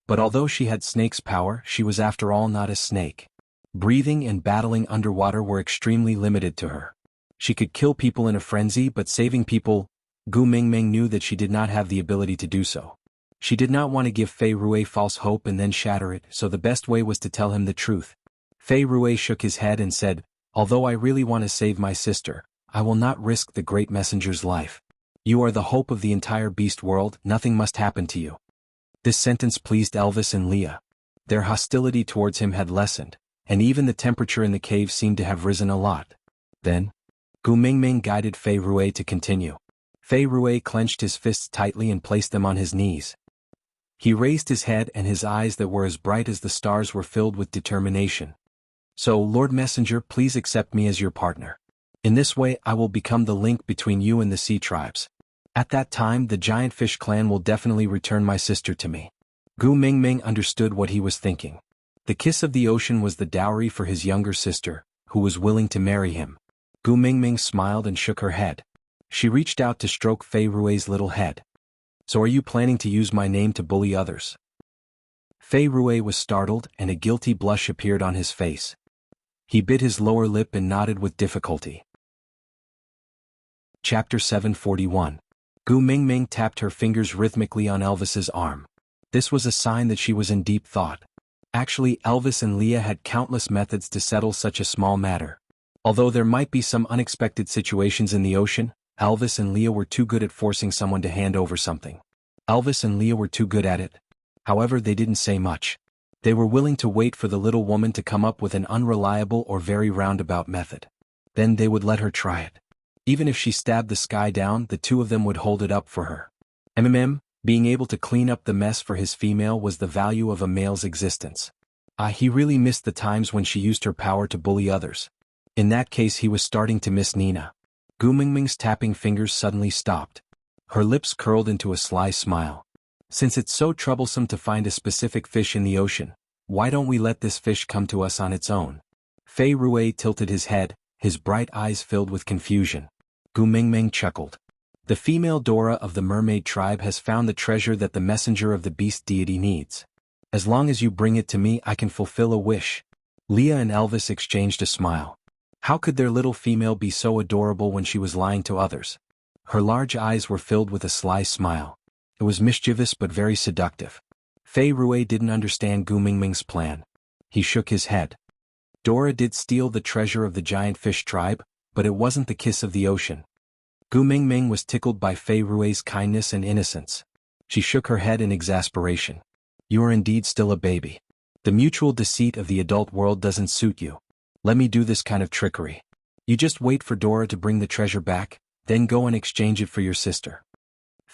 But although she had Snake's power, she was after all not a snake. Breathing and battling underwater were extremely limited to her. She could kill people in a frenzy, but saving people, Gu Mingming knew that she did not have the ability to do so. She did not want to give Fei Rui false hope and then shatter it, so the best way was to tell him the truth. Fei Rui shook his head and said, "Although I really want to save my sister, I will not risk the great messenger's life. You are the hope of the entire beast world, nothing must happen to you." This sentence pleased Elvis and Leah. Their hostility towards him had lessened, and even the temperature in the cave seemed to have risen a lot. Then, Gu Mingming guided Fei Rui to continue. Fei Rui clenched his fists tightly and placed them on his knees. He raised his head, and his eyes that were as bright as the stars were filled with determination. "So, Lord Messenger, please accept me as your partner. In this way I will become the link between you and the sea tribes. At that time the giant fish clan will definitely return my sister to me." Gu Mingming understood what he was thinking. The kiss of the ocean was the dowry for his younger sister, who was willing to marry him. Gu Mingming smiled and shook her head. She reached out to stroke Fei Rui's little head. "So are you planning to use my name to bully others?" Fei Rui was startled, and a guilty blush appeared on his face. He bit his lower lip and nodded with difficulty. Chapter 741. Gu Mingming tapped her fingers rhythmically on Elvis's arm. This was a sign that she was in deep thought. Actually, Elvis and Leah had countless methods to settle such a small matter. Although there might be some unexpected situations in the ocean, Elvis and Leah were too good at forcing someone to hand over something. Elvis and Leah were too good at it. However, they didn't say much. They were willing to wait for the little woman to come up with an unreliable or very roundabout method. Then they would let her try it. Even if she stabbed the sky down, the two of them would hold it up for her. Being able to clean up the mess for his female was the value of a male's existence. He really missed the times when she used her power to bully others. In that case, he was starting to miss Nina. Gu Mingming's tapping fingers suddenly stopped. Her lips curled into a sly smile. "Since it's so troublesome to find a specific fish in the ocean, why don't we let this fish come to us on its own?" Fei Rui tilted his head, his bright eyes filled with confusion. Gu Mingming chuckled. "The female Dora of the mermaid tribe has found the treasure that the messenger of the beast deity needs. As long as you bring it to me, I can fulfill a wish." Leah and Elvis exchanged a smile. How could their little female be so adorable when she was lying to others? Her large eyes were filled with a sly smile. It was mischievous but very seductive. Fei Rui didn't understand Gu Mingming's plan. He shook his head. Dora did steal the treasure of the giant fish tribe, but it wasn't the kiss of the ocean. Gu Mingming was tickled by Fei Rui's kindness and innocence. She shook her head in exasperation. "You are indeed still a baby. The mutual deceit of the adult world doesn't suit you. Let me do this kind of trickery. You just wait for Dora to bring the treasure back, then go and exchange it for your sister."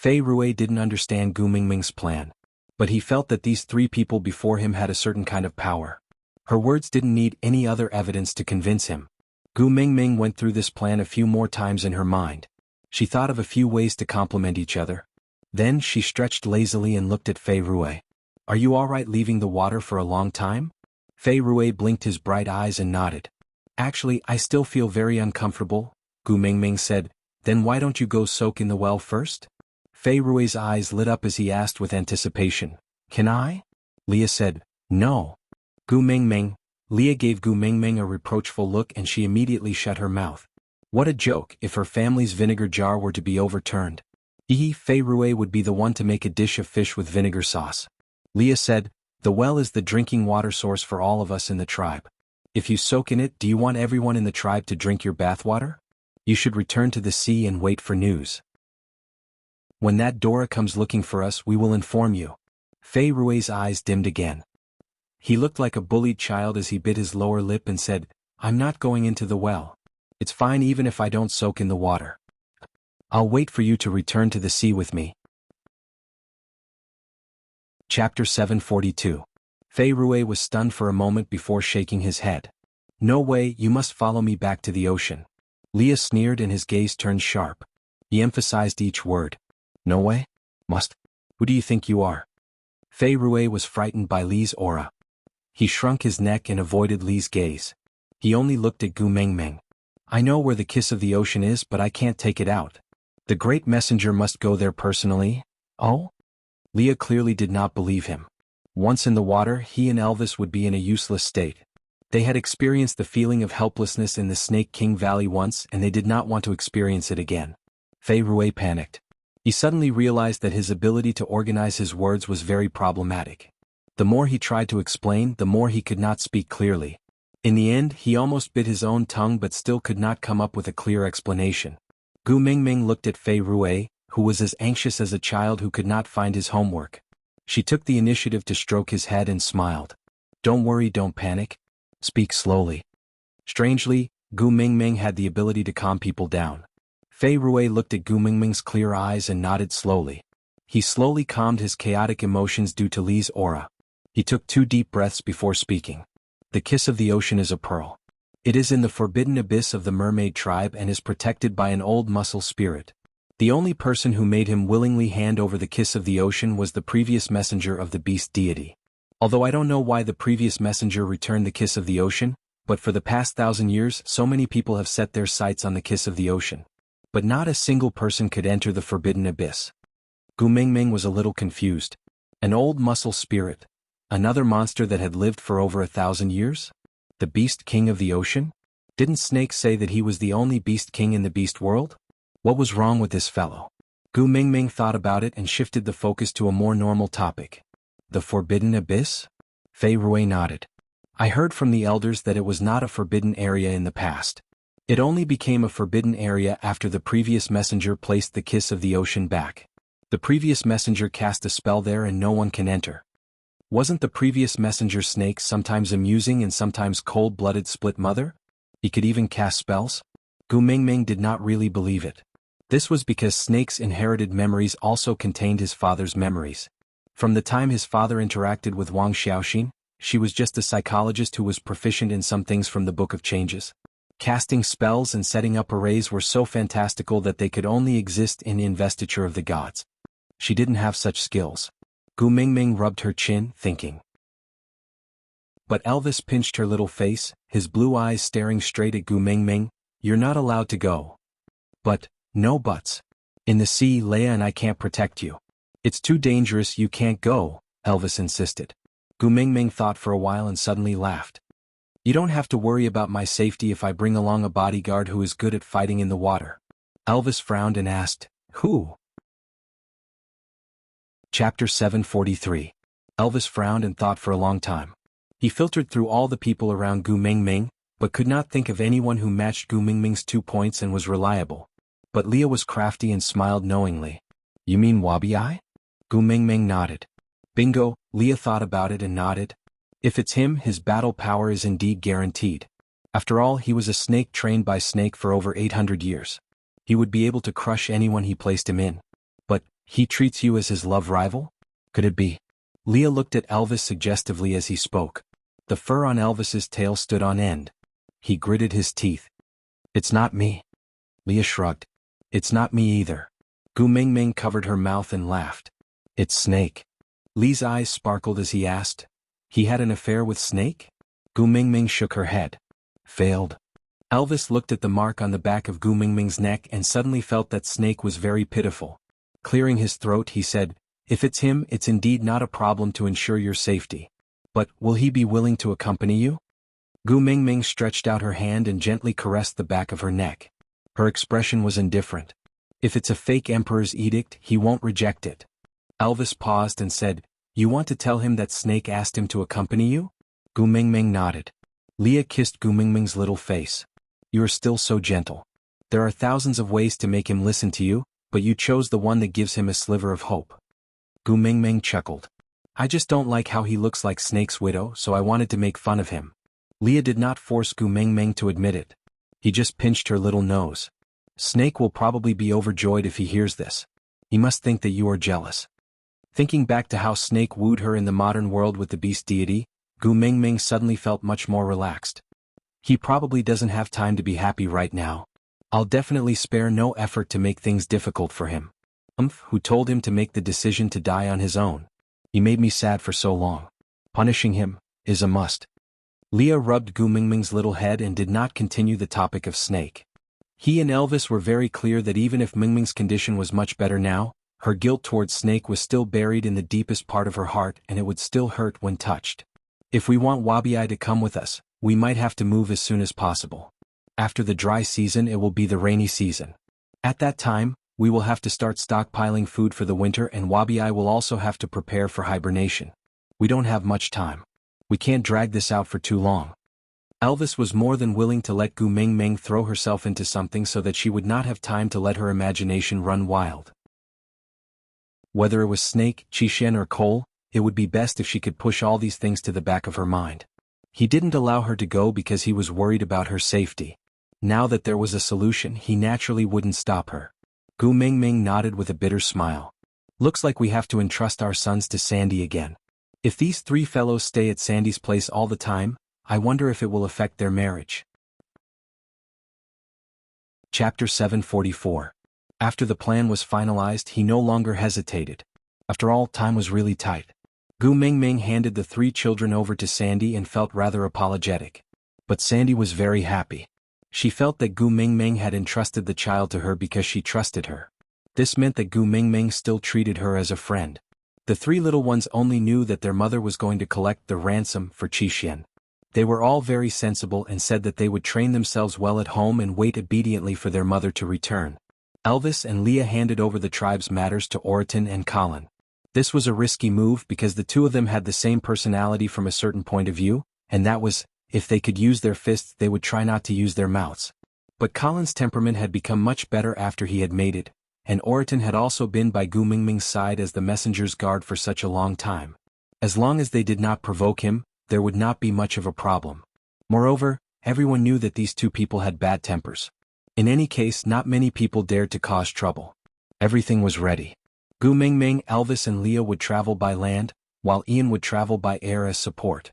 Fei Rui didn't understand Gu Mingming's plan. But he felt that these three people before him had a certain kind of power. Her words didn't need any other evidence to convince him. Gu Mingming went through this plan a few more times in her mind. She thought of a few ways to complement each other. Then she stretched lazily and looked at Fei Rui. Are you alright leaving the water for a long time? Fei Rui blinked his bright eyes and nodded. Actually, I still feel very uncomfortable, Gu Mingming said. Then why don't you go soak in the well first? Fei Rui's eyes lit up as he asked with anticipation. Can I? Leah said, no. Gu Mingming. Leah gave Gu Mingming a reproachful look and she immediately shut her mouth. What a joke if her family's vinegar jar were to be overturned. Fei Rui would be the one to make a dish of fish with vinegar sauce. Leah said, the well is the drinking water source for all of us in the tribe. If you soak in it, do you want everyone in the tribe to drink your bathwater? You should return to the sea and wait for news. When that Dora comes looking for us, we will inform you. Fei Rui's eyes dimmed again. He looked like a bullied child as he bit his lower lip and said, I'm not going into the well. It's fine even if I don't soak in the water. I'll wait for you to return to the sea with me. Chapter 742. Fei Rui was stunned for a moment before shaking his head. No way, you must follow me back to the ocean. Leah sneered and his gaze turned sharp. He emphasized each word. No way? Must? Who do you think you are? Fei Rui was frightened by Li's aura. He shrunk his neck and avoided Li's gaze. He only looked at Gu Mingming. I know where the kiss of the ocean is, but I can't take it out. The great messenger must go there personally? Oh? Leah clearly did not believe him. Once in the water, he and Elvis would be in a useless state. They had experienced the feeling of helplessness in the Snake King Valley once and they did not want to experience it again. Fei Rui panicked. He suddenly realized that his ability to organize his words was very problematic. The more he tried to explain, the more he could not speak clearly. In the end, he almost bit his own tongue but still could not come up with a clear explanation. Gu Mingming looked at Fei Rui, who was as anxious as a child who could not find his homework. She took the initiative to stroke his head and smiled. Don't worry, don't panic. Speak slowly. Strangely, Gu Mingming had the ability to calm people down. Fei Rui looked at Gu Mingming's clear eyes and nodded slowly. He slowly calmed his chaotic emotions due to Li's aura. He took 2 deep breaths before speaking. The kiss of the ocean is a pearl. It is in the forbidden abyss of the mermaid tribe and is protected by an old muscle spirit. The only person who made him willingly hand over the kiss of the ocean was the previous messenger of the beast deity. Although I don't know why the previous messenger returned the kiss of the ocean, but for the past 1,000 years so many people have set their sights on the kiss of the ocean. But not a single person could enter the forbidden abyss. Gu Mingming was a little confused. An old muscle spirit. Another monster that had lived for over 1,000 years? The beast king of the ocean? Didn't Snake say that he was the only beast king in the beast world? What was wrong with this fellow? Gu Mingming thought about it and shifted the focus to a more normal topic. The forbidden abyss? Fei Rui nodded. I heard from the elders that it was not a forbidden area in the past. It only became a forbidden area after the previous messenger placed the kiss of the ocean back. The previous messenger cast a spell there and no one can enter. Wasn't the previous messenger Snake sometimes amusing and sometimes cold-blooded split mother? He could even cast spells? Gu Mingming did not really believe it. This was because Snake's inherited memories also contained his father's memories. From the time his father interacted with Wang Xiaoxin, she was just a psychologist who was proficient in some things from the Book of Changes. Casting spells and setting up arrays were so fantastical that they could only exist in investiture of the gods. She didn't have such skills. Gu Mingming rubbed her chin, thinking. But Elvis pinched her little face, his blue eyes staring straight at Gu Mingming. You're not allowed to go. But, no buts. In the sea, Leia and I can't protect you. It's too dangerous, you can't go, Elvis insisted. Gu Mingming thought for a while and suddenly laughed. You don't have to worry about my safety if I bring along a bodyguard who is good at fighting in the water. Elvis frowned and asked, Who? Chapter 743. Elvis frowned and thought for a long time. He filtered through all the people around Gu Mingming, but could not think of anyone who matched Gu Mingming's 2 points and was reliable. But Leah was crafty and smiled knowingly. You mean Wabi-I? Gu Mingming nodded. Bingo, Leah thought about it and nodded. If it's him, his battle power is indeed guaranteed. After all, he was a snake trained by Snake for over 800 years. He would be able to crush anyone he placed him in. But He treats you as his love rival? Could it be? Leah looked at Elvis suggestively as he spoke. The fur on Elvis's tail stood on end. He gritted his teeth. It's not me. Leah shrugged. It's not me either. Gu Mingming covered her mouth and laughed. It's Snake. Lee's eyes sparkled as he asked. He had an affair with Snake? Gu Mingming shook her head. Failed. Elvis looked at the mark on the back of Gu Mingming's neck and suddenly felt that Snake was very pitiful. Clearing his throat, he said, If it's him, it's indeed not a problem to ensure your safety. But, will he be willing to accompany you? Gu Mingming stretched out her hand and gently caressed the back of her neck. Her expression was indifferent. If it's a fake emperor's edict, he won't reject it. Elvis paused and said, You want to tell him that Snake asked him to accompany you? Gu Mingming nodded. Leah kissed Gu Mingming's little face. You are still so gentle. There are thousands of ways to make him listen to you, but you chose the one that gives him a sliver of hope. Gu Mingming chuckled. I just don't like how he looks like Snake's widow, so I wanted to make fun of him. Leah did not force Gu Mingming to admit it. He just pinched her little nose. Snake will probably be overjoyed if he hears this. He must think that you are jealous. Thinking back to how Snake wooed her in the modern world with the beast deity, Gu Mingming suddenly felt much more relaxed. He probably doesn't have time to be happy right now. I'll definitely spare no effort to make things difficult for him. Who told him to make the decision to die on his own? He made me sad for so long. Punishing him is a must. Leah rubbed Gu Mingming's little head and did not continue the topic of Snake. He and Elvis were very clear that even if Mingming's condition was much better now, her guilt towards Snake was still buried in the deepest part of her heart and it would still hurt when touched. If we want Wabi to come with us, we might have to move as soon as possible. After the dry season it will be the rainy season. At that time, we will have to start stockpiling food for the winter and Wabi will also have to prepare for hibernation. We don't have much time. We can't drag this out for too long. Elvis was more than willing to let Gu Mingming throw herself into something so that she would not have time to let her imagination run wild. Whether it was Snake, Xianxia or Cole, it would be best if she could push all these things to the back of her mind. He didn't allow her to go because he was worried about her safety. Now that there was a solution, he naturally wouldn't stop her. Gu Mingming nodded with a bitter smile. Looks like we have to entrust our sons to Sandy again. If these three fellows stay at Sandy's place all the time, I wonder if it will affect their marriage. Chapter 744. After the plan was finalized, he no longer hesitated. After all, time was really tight. Gu Mingming handed the three children over to Sandy and felt rather apologetic. But Sandy was very happy. She felt that Gu Mingming had entrusted the child to her because she trusted her. This meant that Gu Mingming still treated her as a friend. The three little ones only knew that their mother was going to collect the ransom for Xianxia. They were all very sensible and said that they would train themselves well at home and wait obediently for their mother to return. Elvis and Leah handed over the tribe's matters to Oriton and Colin. This was a risky move because the two of them had the same personality from a certain point of view, and that was, if they could use their fists they would try not to use their mouths. But Colin's temperament had become much better after he had mated, and Oriton had also been by Gu Mingming's side as the messenger's guard for such a long time. As long as they did not provoke him, there would not be much of a problem. Moreover, everyone knew that these two people had bad tempers. In any case, not many people dared to cause trouble. Everything was ready. Gu Mingming, Elvis and Leah would travel by land, while Ian would travel by air as support.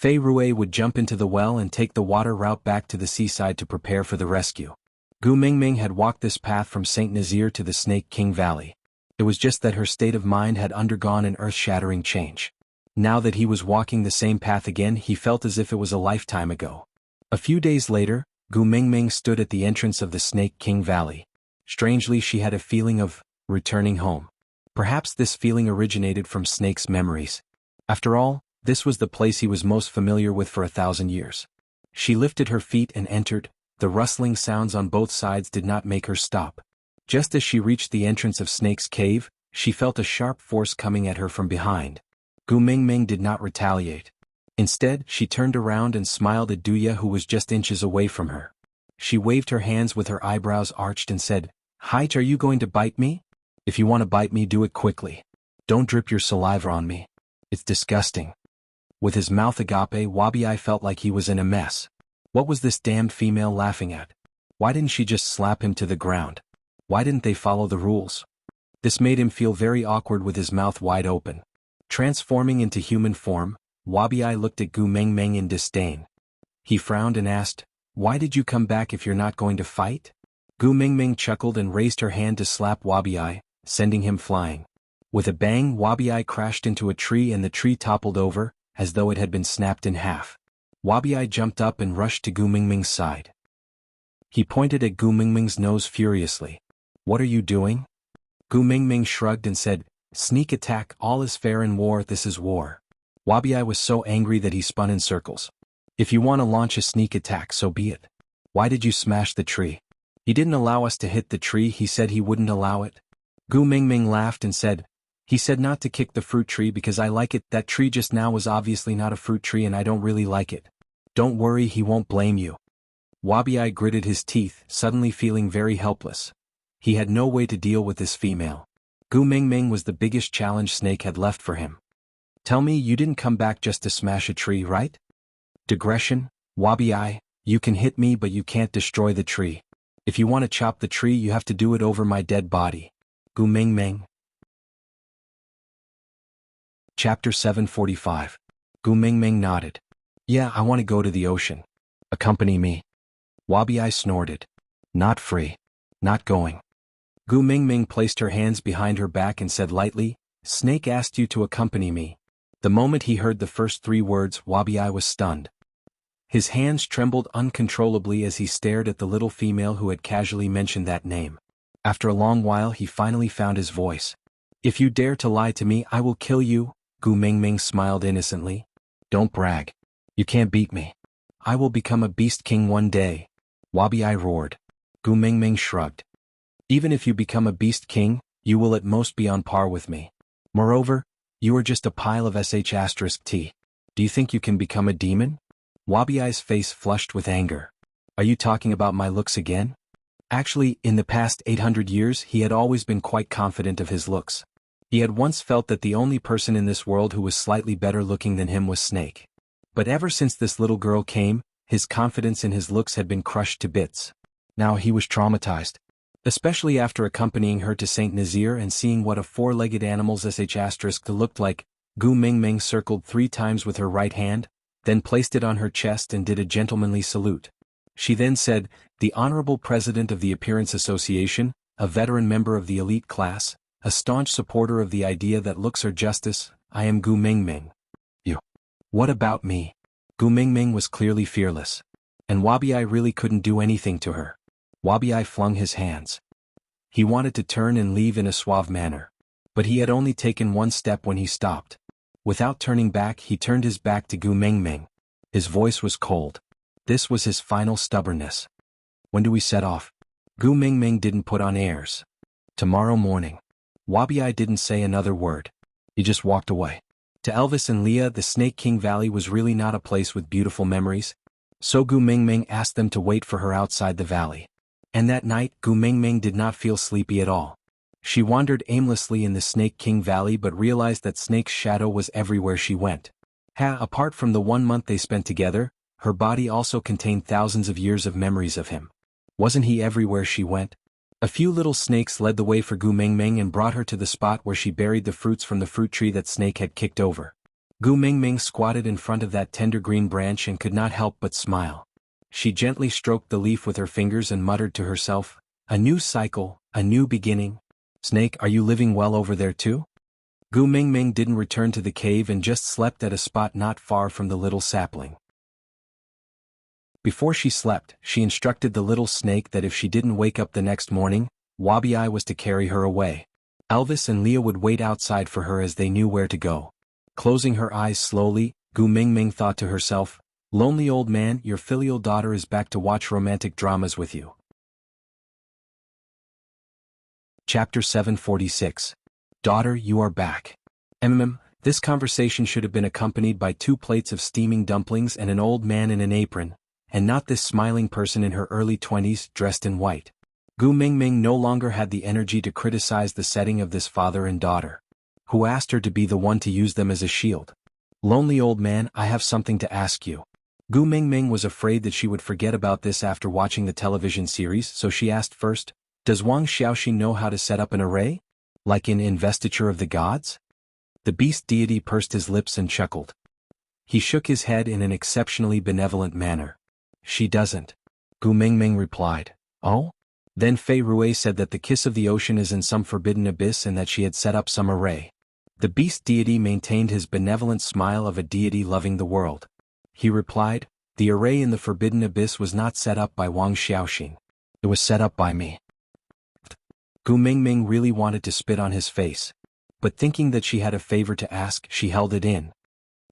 Fei Rui would jump into the well and take the water route back to the seaside to prepare for the rescue. Gu Mingming had walked this path from St. Nazaire to the Snake King Valley. It was just that her state of mind had undergone an earth-shattering change. Now that he was walking the same path again, he felt as if it was a lifetime ago. A few days later, Gu Mingming stood at the entrance of the Snake King Valley. Strangely, she had a feeling of returning home. Perhaps this feeling originated from Snake's memories. After all, this was the place he was most familiar with for 1,000 years. She lifted her feet and entered. The rustling sounds on both sides did not make her stop. Just as she reached the entrance of Snake's cave, she felt a sharp force coming at her from behind. Gu Mingming did not retaliate. Instead, she turned around and smiled at Duya, who was just inches away from her. She waved her hands with her eyebrows arched and said, "Hi, are you going to bite me? If you want to bite me, do it quickly. Don't drip your saliva on me. It's disgusting." With his mouth agape, Wabi felt like he was in a mess. What was this damned female laughing at? Why didn't she just slap him to the ground? Why didn't they follow the rules? This made him feel very awkward with his mouth wide open. Transforming into human form, Wabi-Ai looked at Gu Mengmeng in disdain. He frowned and asked, "Why did you come back if you're not going to fight?" Gu Mengmeng chuckled and raised her hand to slap Wabi-Ai, sending him flying. With a bang, Wabi-Ai crashed into a tree and the tree toppled over, as though it had been snapped in half. Wabi-Ai jumped up and rushed to Gu Mengmeng's side. He pointed at Gu Mengmeng's nose furiously. "What are you doing?" Gu Mengmeng shrugged and said, "Sneak attack, all is fair in war, this is war." Wabi-Ai was so angry that he spun in circles. "If you want to launch a sneak attack, so be it. Why did you smash the tree?" "He didn't allow us to hit the tree, he said he wouldn't allow it." Gu Mengmeng laughed and said, "He said not to kick the fruit tree because I like it. That tree just now was obviously not a fruit tree and I don't really like it. Don't worry, he won't blame you." Wabi-Ai gritted his teeth, suddenly feeling very helpless. He had no way to deal with this female. Gu Mengmeng was the biggest challenge Snake had left for him. "Tell me you didn't come back just to smash a tree, right?" "Digression, Wabi-Ai, you can hit me but you can't destroy the tree. If you want to chop the tree you have to do it over my dead body." Gu Mengmeng. Chapter 745. Gu Mengmeng nodded. "Yeah, I want to go to the ocean. Accompany me." Wabi-Ai snorted. "Not free. Not going." Gu Mengmeng placed her hands behind her back and said lightly, "Snake asked you to accompany me." The moment he heard the first 3 words, Wabi-Ai was stunned. His hands trembled uncontrollably as he stared at the little female who had casually mentioned that name. After a long while he finally found his voice. "If you dare to lie to me I will kill you." Gu Mengmeng smiled innocently. "Don't brag. You can't beat me. I will become a beast king one day." Wabi-Ai roared. Gu Mengmeng shrugged. "Even if you become a beast king, you will at most be on par with me. Moreover, you are just a pile of **T. Do you think you can become a demon?" Wabi-Ai's face flushed with anger. "Are you talking about my looks again?" Actually, in the past 800 years he had always been quite confident of his looks. He had once felt that the only person in this world who was slightly better looking than him was Snake. But ever since this little girl came, his confidence in his looks had been crushed to bits. Now he was traumatized. Especially after accompanying her to St. Nazir and seeing what a 4-legged animal's ** looked like. Gu Mengmeng circled 3 times with her right hand, then placed it on her chest and did a gentlemanly salute. She then said, "The Honorable President of the Appearance Association, a veteran member of the elite class, a staunch supporter of the idea that looks are justice, I am Gu Mengmeng." "You. What about me?" Gu Mengmeng was clearly fearless. And Wabi-Ai really couldn't do anything to her. Wabi-Ai flung his hands. He wanted to turn and leave in a suave manner. But he had only taken 1 step when he stopped. Without turning back he turned his back to Gu Mengmeng. His voice was cold. This was his final stubbornness. "When do we set off?" Gu Mengmeng didn't put on airs. "Tomorrow morning." Wabi-Ai didn't say another word. He just walked away. To Elvis and Leah, the Snake King Valley was really not a place with beautiful memories. So Gu Mengmeng asked them to wait for her outside the valley. And that night, Gu Mengmeng did not feel sleepy at all. She wandered aimlessly in the Snake King Valley but realized that Snake's shadow was everywhere she went. Apart from the 1 month they spent together, her body also contained thousands of years of memories of him. Wasn't he everywhere she went? A few little snakes led the way for Gu Mengmeng and brought her to the spot where she buried the fruits from the fruit tree that Snake had kicked over. Gu Mengmeng squatted in front of that tender green branch and could not help but smile. She gently stroked the leaf with her fingers and muttered to herself, "A new cycle, a new beginning. Snake, are you living well over there too?" Gu Mengmeng didn't return to the cave and just slept at a spot not far from the little sapling. Before she slept, she instructed the little snake that if she didn't wake up the next morning, Wabi-Ai was to carry her away. Elvis and Leah would wait outside for her as they knew where to go. Closing her eyes slowly, Gu Mengmeng thought to herself, "Lonely old man, your filial daughter is back to watch romantic dramas with you." Chapter 746. Daughter, you are back. This conversation should have been accompanied by 2 plates of steaming dumplings and an old man in an apron, and not this smiling person in her early 20s dressed in white. Gu Mengmeng no longer had the energy to criticize the setting of this father and daughter. Who asked her to be the one to use them as a shield? "Lonely old man, I have something to ask you." Gu Mengmeng was afraid that she would forget about this after watching the television series, so she asked first, "Does Wang Xiaoxi know how to set up an array?" Like in Investiture of the Gods? The beast deity pursed his lips and chuckled. He shook his head in an exceptionally benevolent manner. She doesn't. Gu Mingming replied. Oh? Then Fei Rui said that the kiss of the ocean is in some forbidden abyss and that she had set up some array. The beast deity maintained his benevolent smile of a deity loving the world. He replied, the array in the forbidden abyss was not set up by Wang Xiaoxing. It was set up by me. Gu Mingming really wanted to spit on his face. But thinking that she had a favor to ask, she held it in.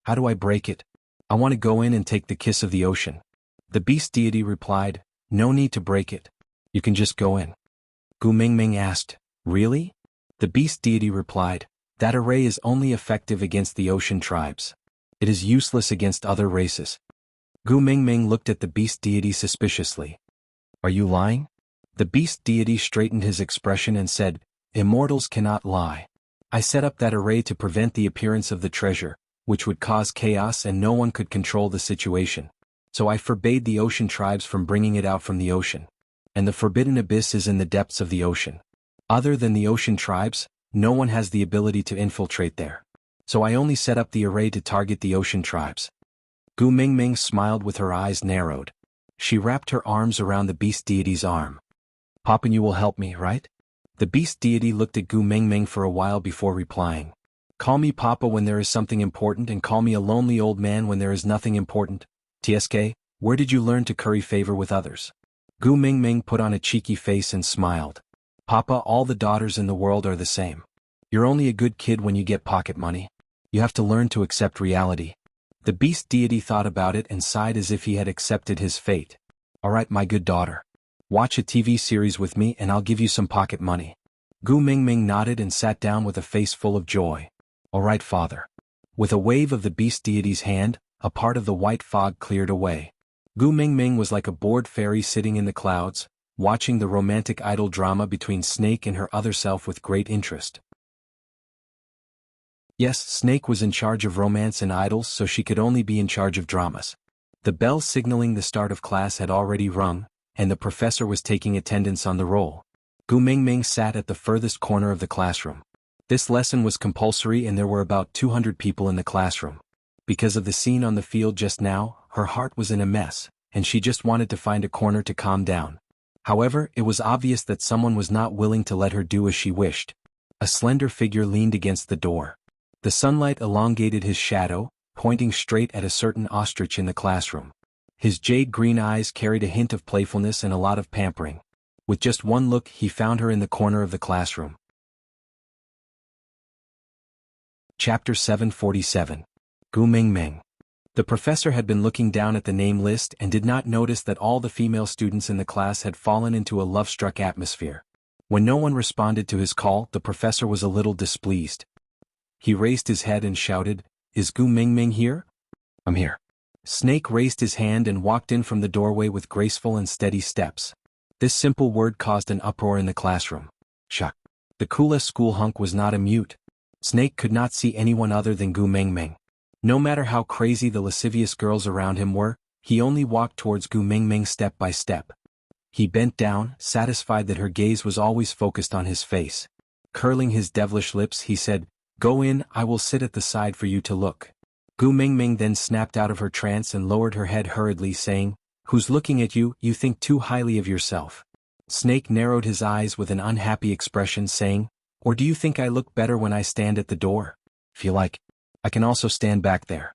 How do I break it? I want to go in and take the kiss of the ocean. The beast deity replied, no need to break it. You can just go in. Gu Mingming asked, really? The beast deity replied, that array is only effective against the ocean tribes. It is useless against other races. Gu Mingming looked at the beast deity suspiciously. Are you lying? The beast deity straightened his expression and said, immortals cannot lie. I set up that array to prevent the appearance of the treasure, which would cause chaos and no one could control the situation. So I forbade the ocean tribes from bringing it out from the ocean. And the forbidden abyss is in the depths of the ocean. Other than the ocean tribes, no one has the ability to infiltrate there. So I only set up the array to target the ocean tribes. Gu Mingming smiled with her eyes narrowed. She wrapped her arms around the beast deity's arm. Papa, you will help me, right? The beast deity looked at Gu Mingming for a while before replying. Call me Papa when there is something important and call me a lonely old man when there is nothing important. TSK, where did you learn to curry favor with others? Gu Mingming put on a cheeky face and smiled. Papa, all the daughters in the world are the same. You're only a good kid when you get pocket money. You have to learn to accept reality. The beast deity thought about it and sighed as if he had accepted his fate. All right, my good daughter. Watch a TV series with me and I'll give you some pocket money. Gu Mingming nodded and sat down with a face full of joy. All right, father. With a wave of the beast deity's hand, a part of the white fog cleared away. Gu Mingming was like a bored fairy sitting in the clouds, watching the romantic idol drama between Snake and her other self with great interest. Yes, Snake was in charge of romance and idols, so she could only be in charge of dramas. The bell signaling the start of class had already rung, and the professor was taking attendance on the roll. Gu Mingming sat at the furthest corner of the classroom. This lesson was compulsory and there were about 200 people in the classroom. Because of the scene on the field just now, her heart was in a mess, and she just wanted to find a corner to calm down. However, it was obvious that someone was not willing to let her do as she wished. A slender figure leaned against the door. The sunlight elongated his shadow, pointing straight at a certain ostrich in the classroom. His jade-green eyes carried a hint of playfulness and a lot of pampering. With just one look, he found her in the corner of the classroom. Chapter 747. Gu Mingming. The professor had been looking down at the name list and did not notice that all the female students in the class had fallen into a love-struck atmosphere. When no one responded to his call, the professor was a little displeased. He raised his head and shouted, "Is Gu Mingming here?" "I'm here." Snake raised his hand and walked in from the doorway with graceful and steady steps. This simple word caused an uproar in the classroom. Shock. The coolest school hunk was not a mute. Snake could not see anyone other than Gu Mingming. No matter how crazy the lascivious girls around him were, he only walked towards Gu Mingming step by step. He bent down, satisfied that her gaze was always focused on his face. Curling his devilish lips, he said, "Go in, I will sit at the side for you to look." Gu Mingming then snapped out of her trance and lowered her head hurriedly, saying, "Who's looking at you? You think too highly of yourself." Snake narrowed his eyes with an unhappy expression, saying, "Or do you think I look better when I stand at the door? Feel like I can also stand back there."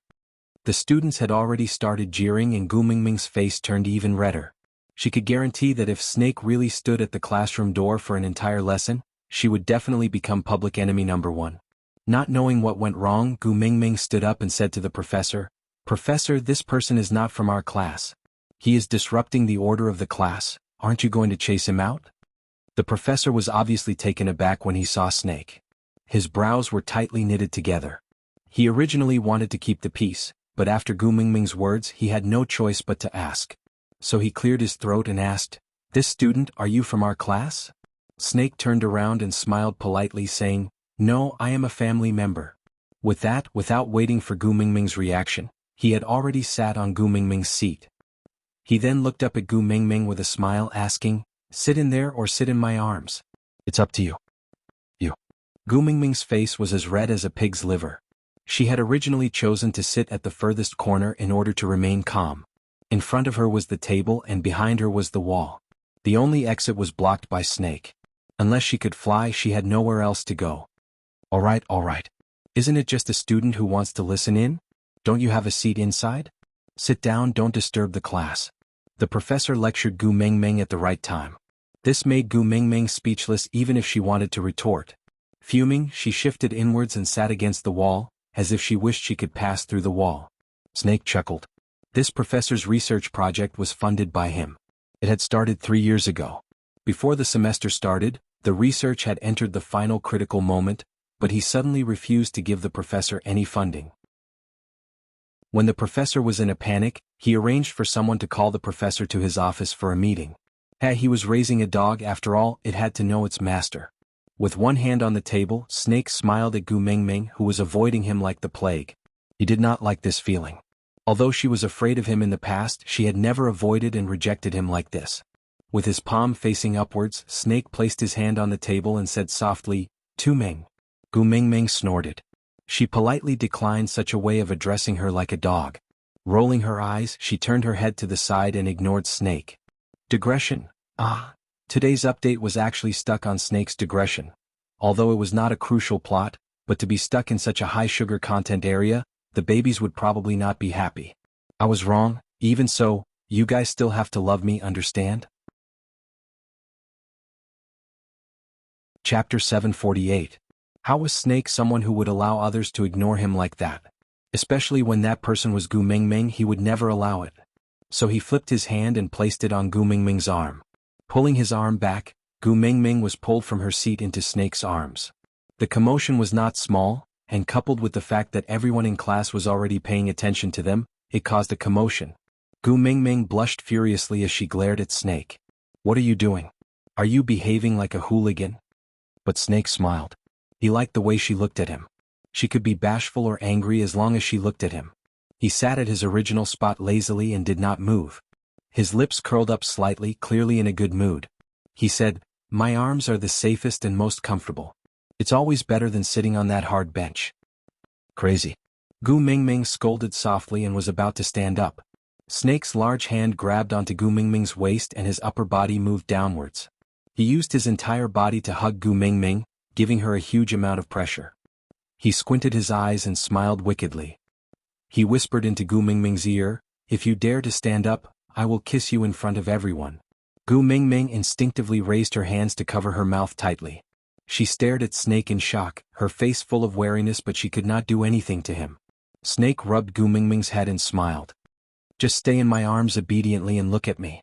The students had already started jeering and Gu Mingming's face turned even redder. She could guarantee that if Snake really stood at the classroom door for an entire lesson, she would definitely become public enemy number one. Not knowing what went wrong, Gu Mingming stood up and said to the professor, "Professor, this person is not from our class. He is disrupting the order of the class. Aren't you going to chase him out?" The professor was obviously taken aback when he saw Snake. His brows were tightly knitted together. He originally wanted to keep the peace, but after Gu Mingming's words he had no choice but to ask. So he cleared his throat and asked, "This student, are you from our class?" Snake turned around and smiled politely, saying, "No, I am a family member." With that, without waiting for Gu Mingming's reaction, he had already sat on Gu Mingming's seat. He then looked up at Gu Mingming with a smile, asking, "Sit in there or sit in my arms? It's up to you." "You." Gu Mingming's face was as red as a pig's liver. She had originally chosen to sit at the furthest corner in order to remain calm. In front of her was the table and behind her was the wall. The only exit was blocked by Snake. Unless she could fly, she had nowhere else to go. All right. Isn't it just a student who wants to listen in? Don't you have a seat inside? Sit down, don't disturb the class. The professor lectured Gu Mingming at the right time. This made Gu Mingming speechless even if she wanted to retort. Fuming, she shifted inwards and sat against the wall, as if she wished she could pass through the wall. Snake chuckled. This professor's research project was funded by him. It had started 3 years ago. Before the semester started, the research had entered the final critical moment, but he suddenly refused to give the professor any funding. When the professor was in a panic, he arranged for someone to call the professor to his office for a meeting. He was raising a dog, after all, it had to know its master. With one hand on the table, Snake smiled at Gu Mingming, who was avoiding him like the plague. He did not like this feeling. Although she was afraid of him in the past, she had never avoided and rejected him like this. With his palm facing upwards, Snake placed his hand on the table and said softly, "Tu Ming." Gu Mingming snorted. She politely declined such a way of addressing her like a dog. Rolling her eyes, she turned her head to the side and ignored Snake. Digression. Today's update was actually stuck on Snake's digression. Although it was not a crucial plot, but to be stuck in such a high sugar content area, the babies would probably not be happy. I was wrong, even so, you guys still have to love me, understand? Chapter 748. How was Snake someone who would allow others to ignore him like that? Especially when that person was Gu Mingming, he would never allow it. So he flipped his hand and placed it on Gu Mingming's arm. Pulling his arm back, Gu Mingming was pulled from her seat into Snake's arms. The commotion was not small, and coupled with the fact that everyone in class was already paying attention to them, it caused a commotion. Gu Mingming blushed furiously as she glared at Snake. "What are you doing? Are you behaving like a hooligan?" But Snake smiled. He liked the way she looked at him. She could be bashful or angry as long as she looked at him. He sat at his original spot lazily and did not move. His lips curled up slightly, clearly in a good mood. He said, "My arms are the safest and most comfortable. It's always better than sitting on that hard bench." Crazy. Gu Mingming scolded softly and was about to stand up. Snake's large hand grabbed onto Gu Mingming's waist and his upper body moved downwards. He used his entire body to hug Gu Mingming, giving her a huge amount of pressure. He squinted his eyes and smiled wickedly. He whispered into Gu Mingming's ear, "If you dare to stand up, I will kiss you in front of everyone." Gu Mingming instinctively raised her hands to cover her mouth tightly. She stared at Snake in shock, her face full of wariness, but she could not do anything to him. Snake rubbed Gu Mingming's head and smiled. "Just stay in my arms obediently and look at me."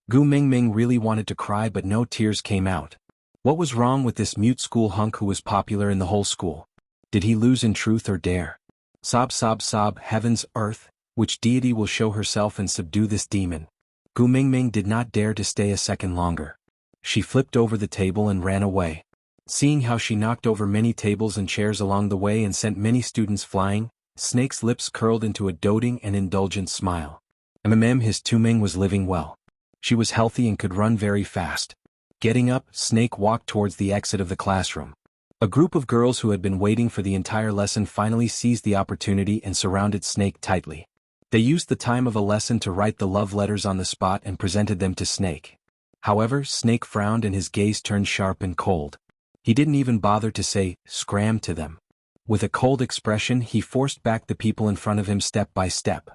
Gu Mingming really wanted to cry, but no tears came out. What was wrong with this mute school hunk who was popular in the whole school? Did he lose in truth or dare? Sob, sob, sob, heavens, earth, which deity will show herself and subdue this demon? Gu Mingming did not dare to stay a second longer. She flipped over the table and ran away. Seeing how she knocked over many tables and chairs along the way and sent many students flying, Snake's lips curled into a doting and indulgent smile. His Tu Ming was living well. She was healthy and could run very fast. Getting up, Snake walked towards the exit of the classroom. A group of girls who had been waiting for the entire lesson finally seized the opportunity and surrounded Snake tightly. They used the time of a lesson to write the love letters on the spot and presented them to Snake. However, Snake frowned and his gaze turned sharp and cold. He didn't even bother to say, "Scram" to them. With a cold expression, he forced back the people in front of him step by step.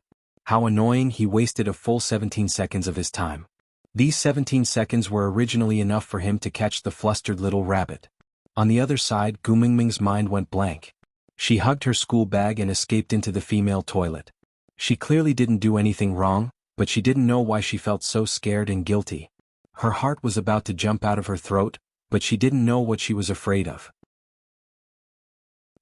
How annoying! He wasted a full 17 seconds of his time. These 17 seconds were originally enough for him to catch the flustered little rabbit. On the other side, Gu Mingming's mind went blank. She hugged her school bag and escaped into the female toilet. She clearly didn't do anything wrong, but she didn't know why she felt so scared and guilty. Her heart was about to jump out of her throat, but she didn't know what she was afraid of.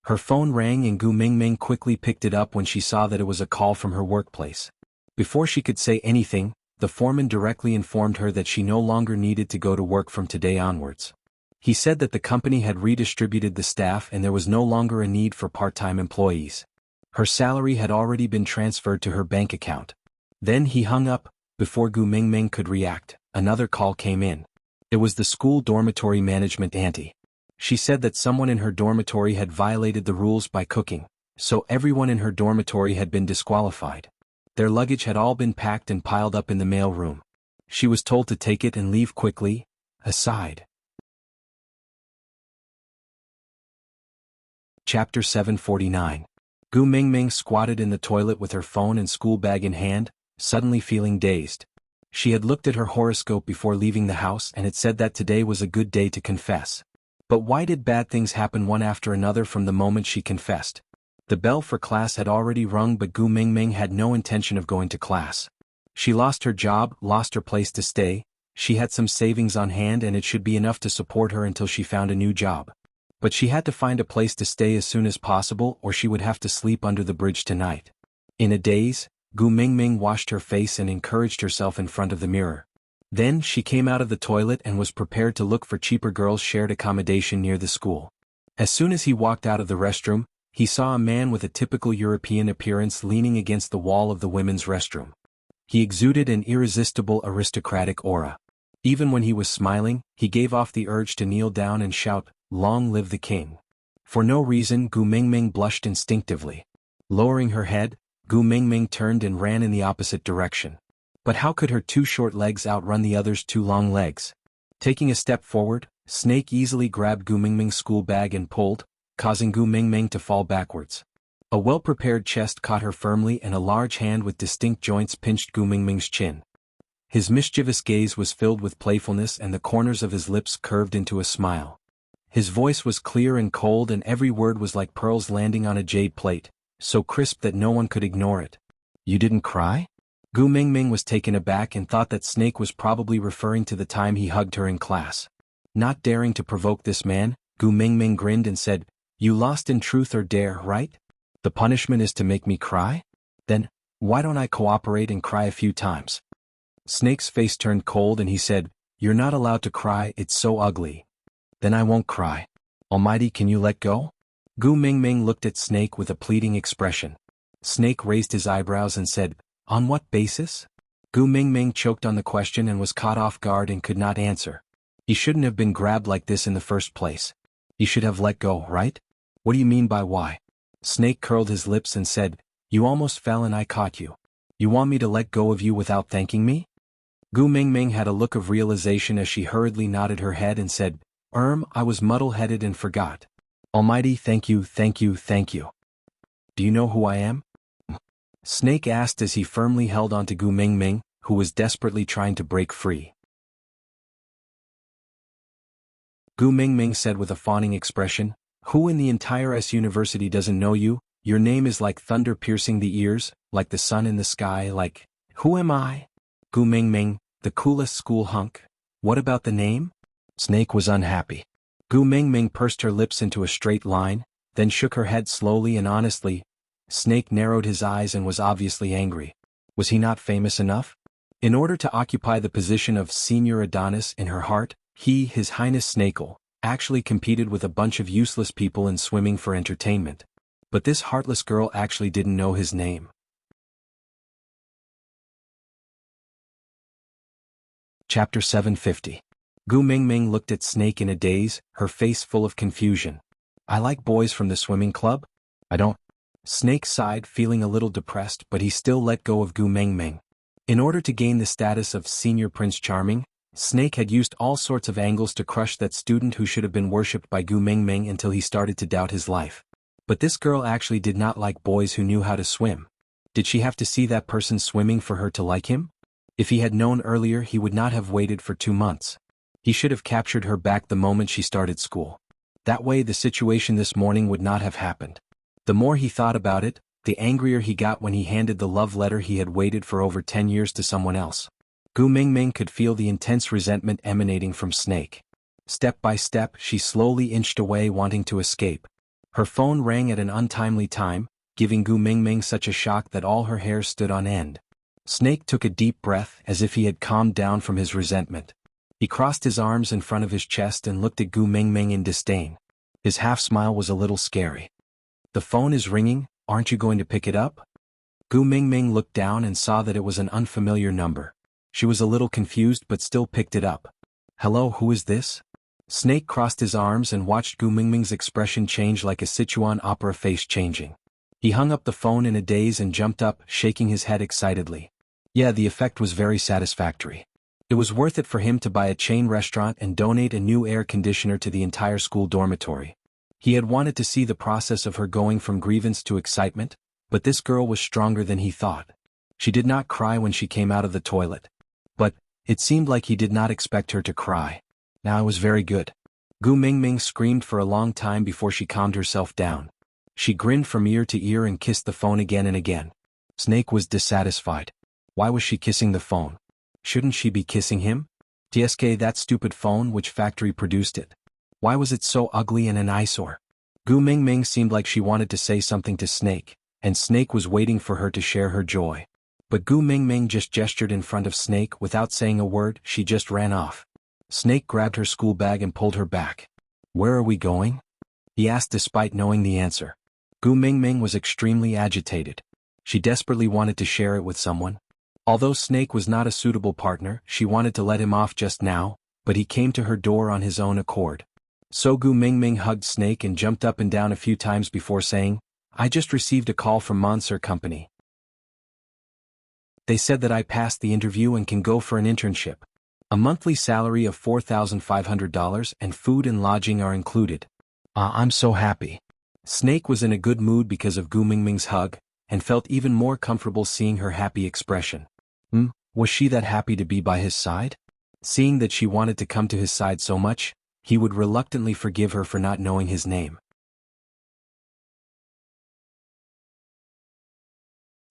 Her phone rang and Gu Mingming quickly picked it up when she saw that it was a call from her workplace. Before she could say anything, the foreman directly informed her that she no longer needed to go to work from today onwards. He said that the company had redistributed the staff and there was no longer a need for part-time employees. Her salary had already been transferred to her bank account. Then he hung up. Before Gu Mingming could react, another call came in. It was the school dormitory management auntie. She said that someone in her dormitory had violated the rules by cooking, so everyone in her dormitory had been disqualified. Their luggage had all been packed and piled up in the mail room. She was told to take it and leave quickly. Aside. Chapter 749. Gu Mingming squatted in the toilet with her phone and school bag in hand, suddenly feeling dazed. She had looked at her horoscope before leaving the house and it said that today was a good day to confess. But why did bad things happen one after another from the moment she confessed? The bell for class had already rung, but Gu Mingming had no intention of going to class. She lost her job, lost her place to stay. She had some savings on hand and it should be enough to support her until she found a new job. But she had to find a place to stay as soon as possible or she would have to sleep under the bridge tonight. In a daze, Gu Mingming washed her face and encouraged herself in front of the mirror. Then she came out of the toilet and was prepared to look for cheaper girls' shared accommodation near the school. As soon as he walked out of the restroom, he saw a man with a typical European appearance leaning against the wall of the women's restroom. He exuded an irresistible aristocratic aura. Even when he was smiling, he gave off the urge to kneel down and shout, "Long live the king." For no reason, Gu Mingming blushed instinctively. Lowering her head, Gu Mingming turned and ran in the opposite direction. But how could her 2 short legs outrun the other's 2 long legs? Taking a step forward, Snake easily grabbed Gu Mingming's school bag and pulled, causing Gu Mingming to fall backwards. A well-prepared chest caught her firmly and a large hand with distinct joints pinched Gu Mingming's chin. His mischievous gaze was filled with playfulness and the corners of his lips curved into a smile. His voice was clear and cold and every word was like pearls landing on a jade plate, so crisp that no one could ignore it. "You didn't cry?" Gu Mingming was taken aback and thought that Snake was probably referring to the time he hugged her in class. Not daring to provoke this man, Gu Mingming grinned and said, "You lost in truth or dare, right? The punishment is to make me cry? Then, why don't I cooperate and cry a few times?" Snake's face turned cold and he said, "You're not allowed to cry, it's so ugly." "Then I won't cry. Almighty, can you let go?" Gu Mingming looked at Snake with a pleading expression. Snake raised his eyebrows and said, "On what basis?" Gu Mingming choked on the question and was caught off guard and could not answer. He shouldn't have been grabbed like this in the first place. He should have let go, right? "What do you mean by why?" Snake curled his lips and said, "You almost fell and I caught you. You want me to let go of you without thanking me?" Gu Mingming had a look of realization as she hurriedly nodded her head and said, I was muddle-headed and forgot. Almighty, thank you, thank you, thank you." "Do you know who I am?" Snake asked as he firmly held onto Gu Mingming, who was desperately trying to break free. Gu Mingming said with a fawning expression, "Who in the entire university doesn't know you? Your name is like thunder piercing the ears, like the sun in the sky, like, who am I?" Gu Mingming, the coolest school hunk. "What about the name?" Snake was unhappy. Gu Mingming pursed her lips into a straight line, then shook her head slowly and honestly. Snake narrowed his eyes and was obviously angry. Was he not famous enough? In order to occupy the position of Senior Adonis in her heart, he, His Highness Snakel, actually competed with a bunch of useless people in swimming for entertainment. But this heartless girl actually didn't know his name. Chapter 750. Gu Mingming looked at Snake in a daze, her face full of confusion. "I like boys from the swimming club? I don't." Snake sighed, feeling a little depressed, but he still let go of Gu Mingming. In order to gain the status of Senior Prince Charming, Snake had used all sorts of angles to crush that student who should have been worshipped by Gu Mingming until he started to doubt his life. But this girl actually did not like boys who knew how to swim. Did she have to see that person swimming for her to like him? If he had known earlier, he would not have waited for 2 months. He should have captured her back the moment she started school. That way the situation this morning would not have happened. The more he thought about it, the angrier he got when he handed the love letter he had waited for over 10 years to someone else. Gu Mingming could feel the intense resentment emanating from Snake. Step by step, she slowly inched away, wanting to escape. Her phone rang at an untimely time, giving Gu Mingming such a shock that all her hair stood on end. Snake took a deep breath as if he had calmed down from his resentment. He crossed his arms in front of his chest and looked at Gu Mingming in disdain. His half-smile was a little scary. "The phone is ringing, aren't you going to pick it up?" Gu Mingming looked down and saw that it was an unfamiliar number. She was a little confused but still picked it up. "Hello, who is this?" Snake crossed his arms and watched Gu Mingming's expression change like a Sichuan opera face changing. He hung up the phone in a daze and jumped up, shaking his head excitedly. Yeah, the effect was very satisfactory. It was worth it for him to buy a chain restaurant and donate a new air conditioner to the entire school dormitory. He had wanted to see the process of her going from grievance to excitement, but this girl was stronger than he thought. She did not cry when she came out of the toilet. But it seemed like he did not expect her to cry. Now it was very good. Gu Mingming screamed for a long time before she calmed herself down. She grinned from ear to ear and kissed the phone again and again. Snake was dissatisfied. Why was she kissing the phone? Shouldn't she be kissing him? TSK, that stupid phone, which factory produced it? Why was it so ugly and an eyesore? Gu Mingming seemed like she wanted to say something to Snake, and Snake was waiting for her to share her joy. But Gu Mingming just gestured in front of Snake without saying a word. She just ran off. Snake grabbed her school bag and pulled her back. Where are we going? He asked despite knowing the answer. Gu Mingming was extremely agitated. She desperately wanted to share it with someone. Although Snake was not a suitable partner, she wanted to let him off just now, but he came to her door on his own accord. So Gu Mingming hugged Snake and jumped up and down a few times before saying, I just received a call from Monster Company. They said that I passed the interview and can go for an internship. A monthly salary of $4,500 and food and lodging are included. I'm so happy. Snake was in a good mood because of Gu Mingming's hug, and felt even more comfortable seeing her happy expression. Was she that happy to be by his side? Seeing that she wanted to come to his side so much, he would reluctantly forgive her for not knowing his name.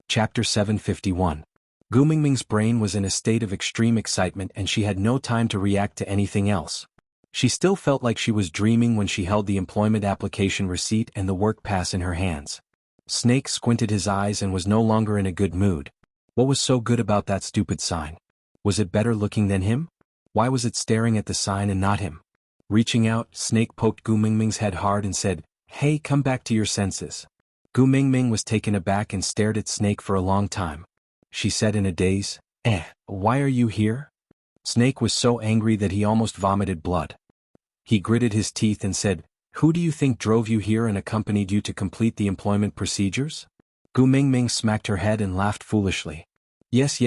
Chapter 751. Gu Mingming's brain was in a state of extreme excitement and she had no time to react to anything else. She still felt like she was dreaming when she held the employment application receipt and the work pass in her hands. Snake squinted his eyes and was no longer in a good mood. What was so good about that stupid sign? Was it better looking than him? Why was it staring at the sign and not him? Reaching out, Snake poked Gu Mingming's head hard and said, Hey, come back to your senses. Gu Mingming was taken aback and stared at Snake for a long time. She said in a daze, why are you here? Snake was so angry that he almost vomited blood. He gritted his teeth and said, Who do you think drove you here and accompanied you to complete the employment procedures? Gu Mingming smacked her head and laughed foolishly. Yes,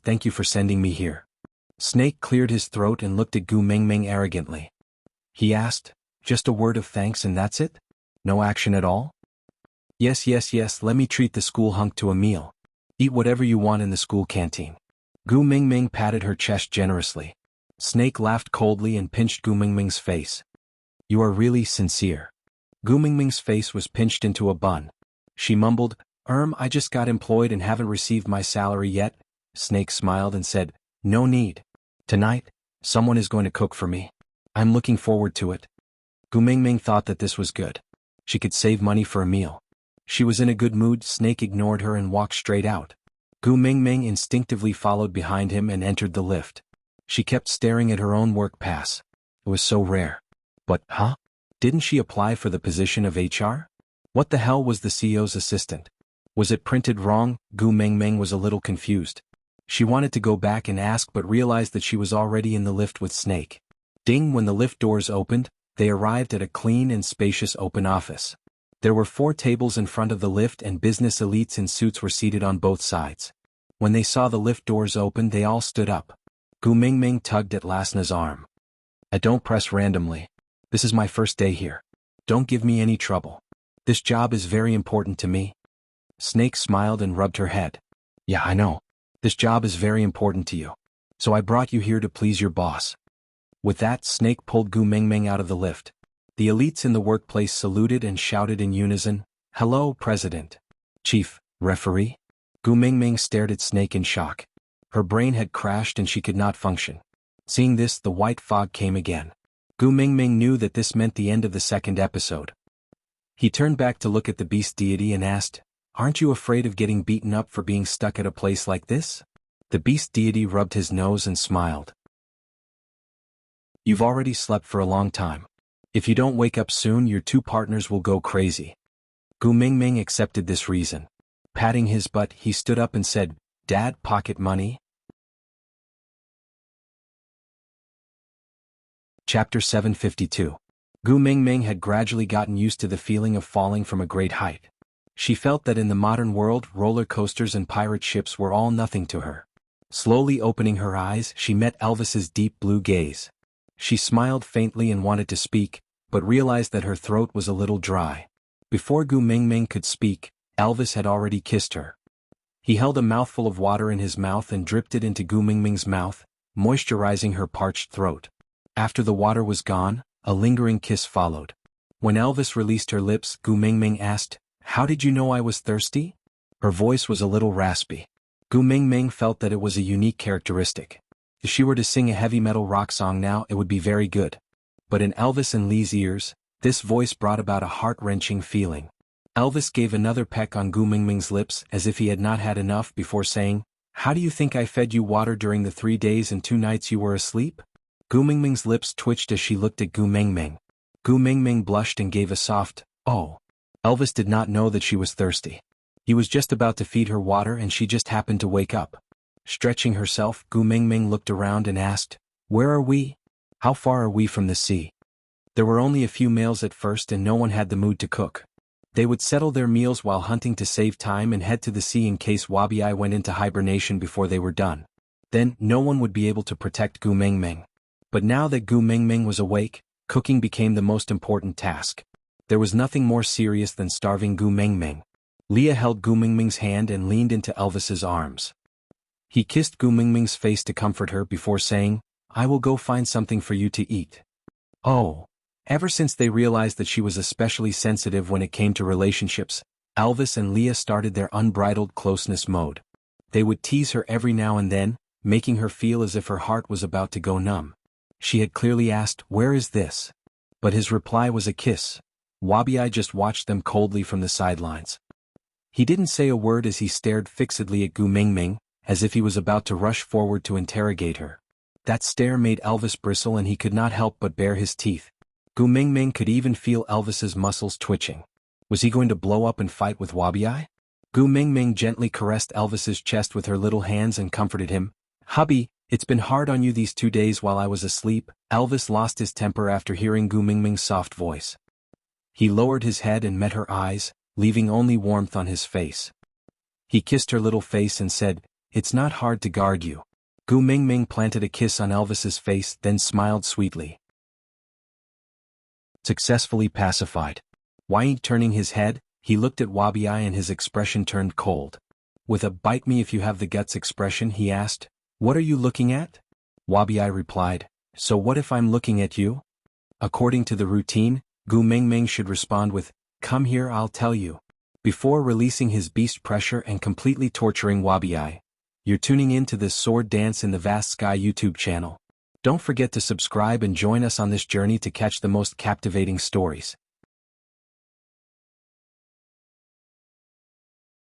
thank you for sending me here. Snake cleared his throat and looked at Gu Mingming arrogantly. He asked, Just a word of thanks and that's it? No action at all? Yes, let me treat the school hunk to a meal. Eat whatever you want in the school canteen. Gu Mingming patted her chest generously. Snake laughed coldly and pinched Gu Mingming's face. You are really sincere. Gu Mingming's face was pinched into a bun. She mumbled, I just got employed and haven't received my salary yet. Snake smiled and said, No need. Tonight, someone is going to cook for me. I'm looking forward to it. Gu Mingming thought that this was good. She could save money for a meal. She was in a good mood. Snake ignored her and walked straight out. Gu Mingming instinctively followed behind him and entered the lift. She kept staring at her own work pass. It was so rare. But, didn't she apply for the position of HR? What the hell was the CEO's assistant? Was it printed wrong? Gu Mingming was a little confused. She wanted to go back and ask but realized that she was already in the lift with Snake. Ding! When the lift doors opened, they arrived at a clean and spacious open office. There were 4 tables in front of the lift and business elites in suits were seated on both sides. When they saw the lift doors open, they all stood up. Gu Mingming tugged at Lasna's arm. I don't press randomly. This is my first day here. Don't give me any trouble. This job is very important to me. Snake smiled and rubbed her head. Yeah, I know. This job is very important to you. So I brought you here to please your boss. With that, Snake pulled Gu Mingming out of the lift. The elites in the workplace saluted and shouted in unison, Hello, President. Chief, Referee? Gu Mingming stared at Snake in shock. Her brain had crashed and she could not function. Seeing this, the white fog came again. Gu Mingming knew that this meant the end of the 2nd episode. He turned back to look at the beast deity and asked, Aren't you afraid of getting beaten up for being stuck at a place like this? The beast deity rubbed his nose and smiled. You've already slept for a long time. If you don't wake up soon, your 2 partners will go crazy. Gu Mingming accepted this reason. Patting his butt, he stood up and said, Dad, pocket money? Chapter 752. Gu Mingming had gradually gotten used to the feeling of falling from a great height. She felt that in the modern world roller coasters and pirate ships were all nothing to her. Slowly opening her eyes, she met Elvis's deep blue gaze. She smiled faintly and wanted to speak, but realized that her throat was a little dry. Before Gu Mingming could speak, Elvis had already kissed her. He held a mouthful of water in his mouth and dripped it into Gu Mingming's mouth, moisturizing her parched throat. After the water was gone, a lingering kiss followed. When Elvis released her lips, Gu Mingming asked, "How did you know I was thirsty?" Her voice was a little raspy. Gu Mingming felt that it was a unique characteristic. If she were to sing a heavy metal rock song now, it would be very good. But in Elvis and Lee's ears, this voice brought about a heart-wrenching feeling. Elvis gave another peck on Gu Mingming's lips as if he had not had enough before saying, "How do you think I fed you water during the 3 days and 2 nights you were asleep?" Gu Mingming's lips twitched as she looked at Gu Mingming. Gu Mingming blushed and gave a soft, "Oh." Elvis did not know that she was thirsty. He was just about to feed her water and she just happened to wake up. Stretching herself, Gu Mingming looked around and asked, "Where are we? How far are we from the sea?" There were only a few males at first and no one had the mood to cook. They would settle their meals while hunting to save time and head to the sea in case Wabi went into hibernation before they were done. Then, no one would be able to protect Gu Mingming. But now that Gu Mingming was awake, cooking became the most important task. There was nothing more serious than starving Gu Mingming. Leah held Gu Mingming's hand and leaned into Elvis's arms. He kissed Gu Mingming's face to comfort her before saying, "I will go find something for you to eat." Oh. Ever since they realized that she was especially sensitive when it came to relationships, Elvis and Leah started their unbridled closeness mode. They would tease her every now and then, making her feel as if her heart was about to go numb. She had clearly asked, "Where is this?" But his reply was a kiss. Wabi just watched them coldly from the sidelines. He didn't say a word as he stared fixedly at Gu Mingming, as if he was about to rush forward to interrogate her. That stare made Elvis bristle and he could not help but bare his teeth. Gu Mingming could even feel Elvis's muscles twitching. Was he going to blow up and fight with Wabi? Gu Mingming gently caressed Elvis's chest with her little hands and comforted him. "Hubby, it's been hard on you these 2 days while I was asleep." Elvis lost his temper after hearing Gu Mingming's soft voice. He lowered his head and met her eyes, leaving only warmth on his face. He kissed her little face and said, "It's not hard to guard you." Gu Mingming planted a kiss on Elvis's face, then smiled sweetly. Successfully pacified. Turning his head, he looked at Wabi and his expression turned cold. With a "bite me if you have the guts" expression, he asked, "What are you looking at?" Wabi replied, "So what if I'm looking at you?" According to the routine, Gu Mingming should respond with, "Come here, I'll tell you," before releasing his beast pressure and completely torturing Wabi. You're tuning in to this sword dance in the vast sky YouTube channel. Don't forget to subscribe and join us on this journey to catch the most captivating stories.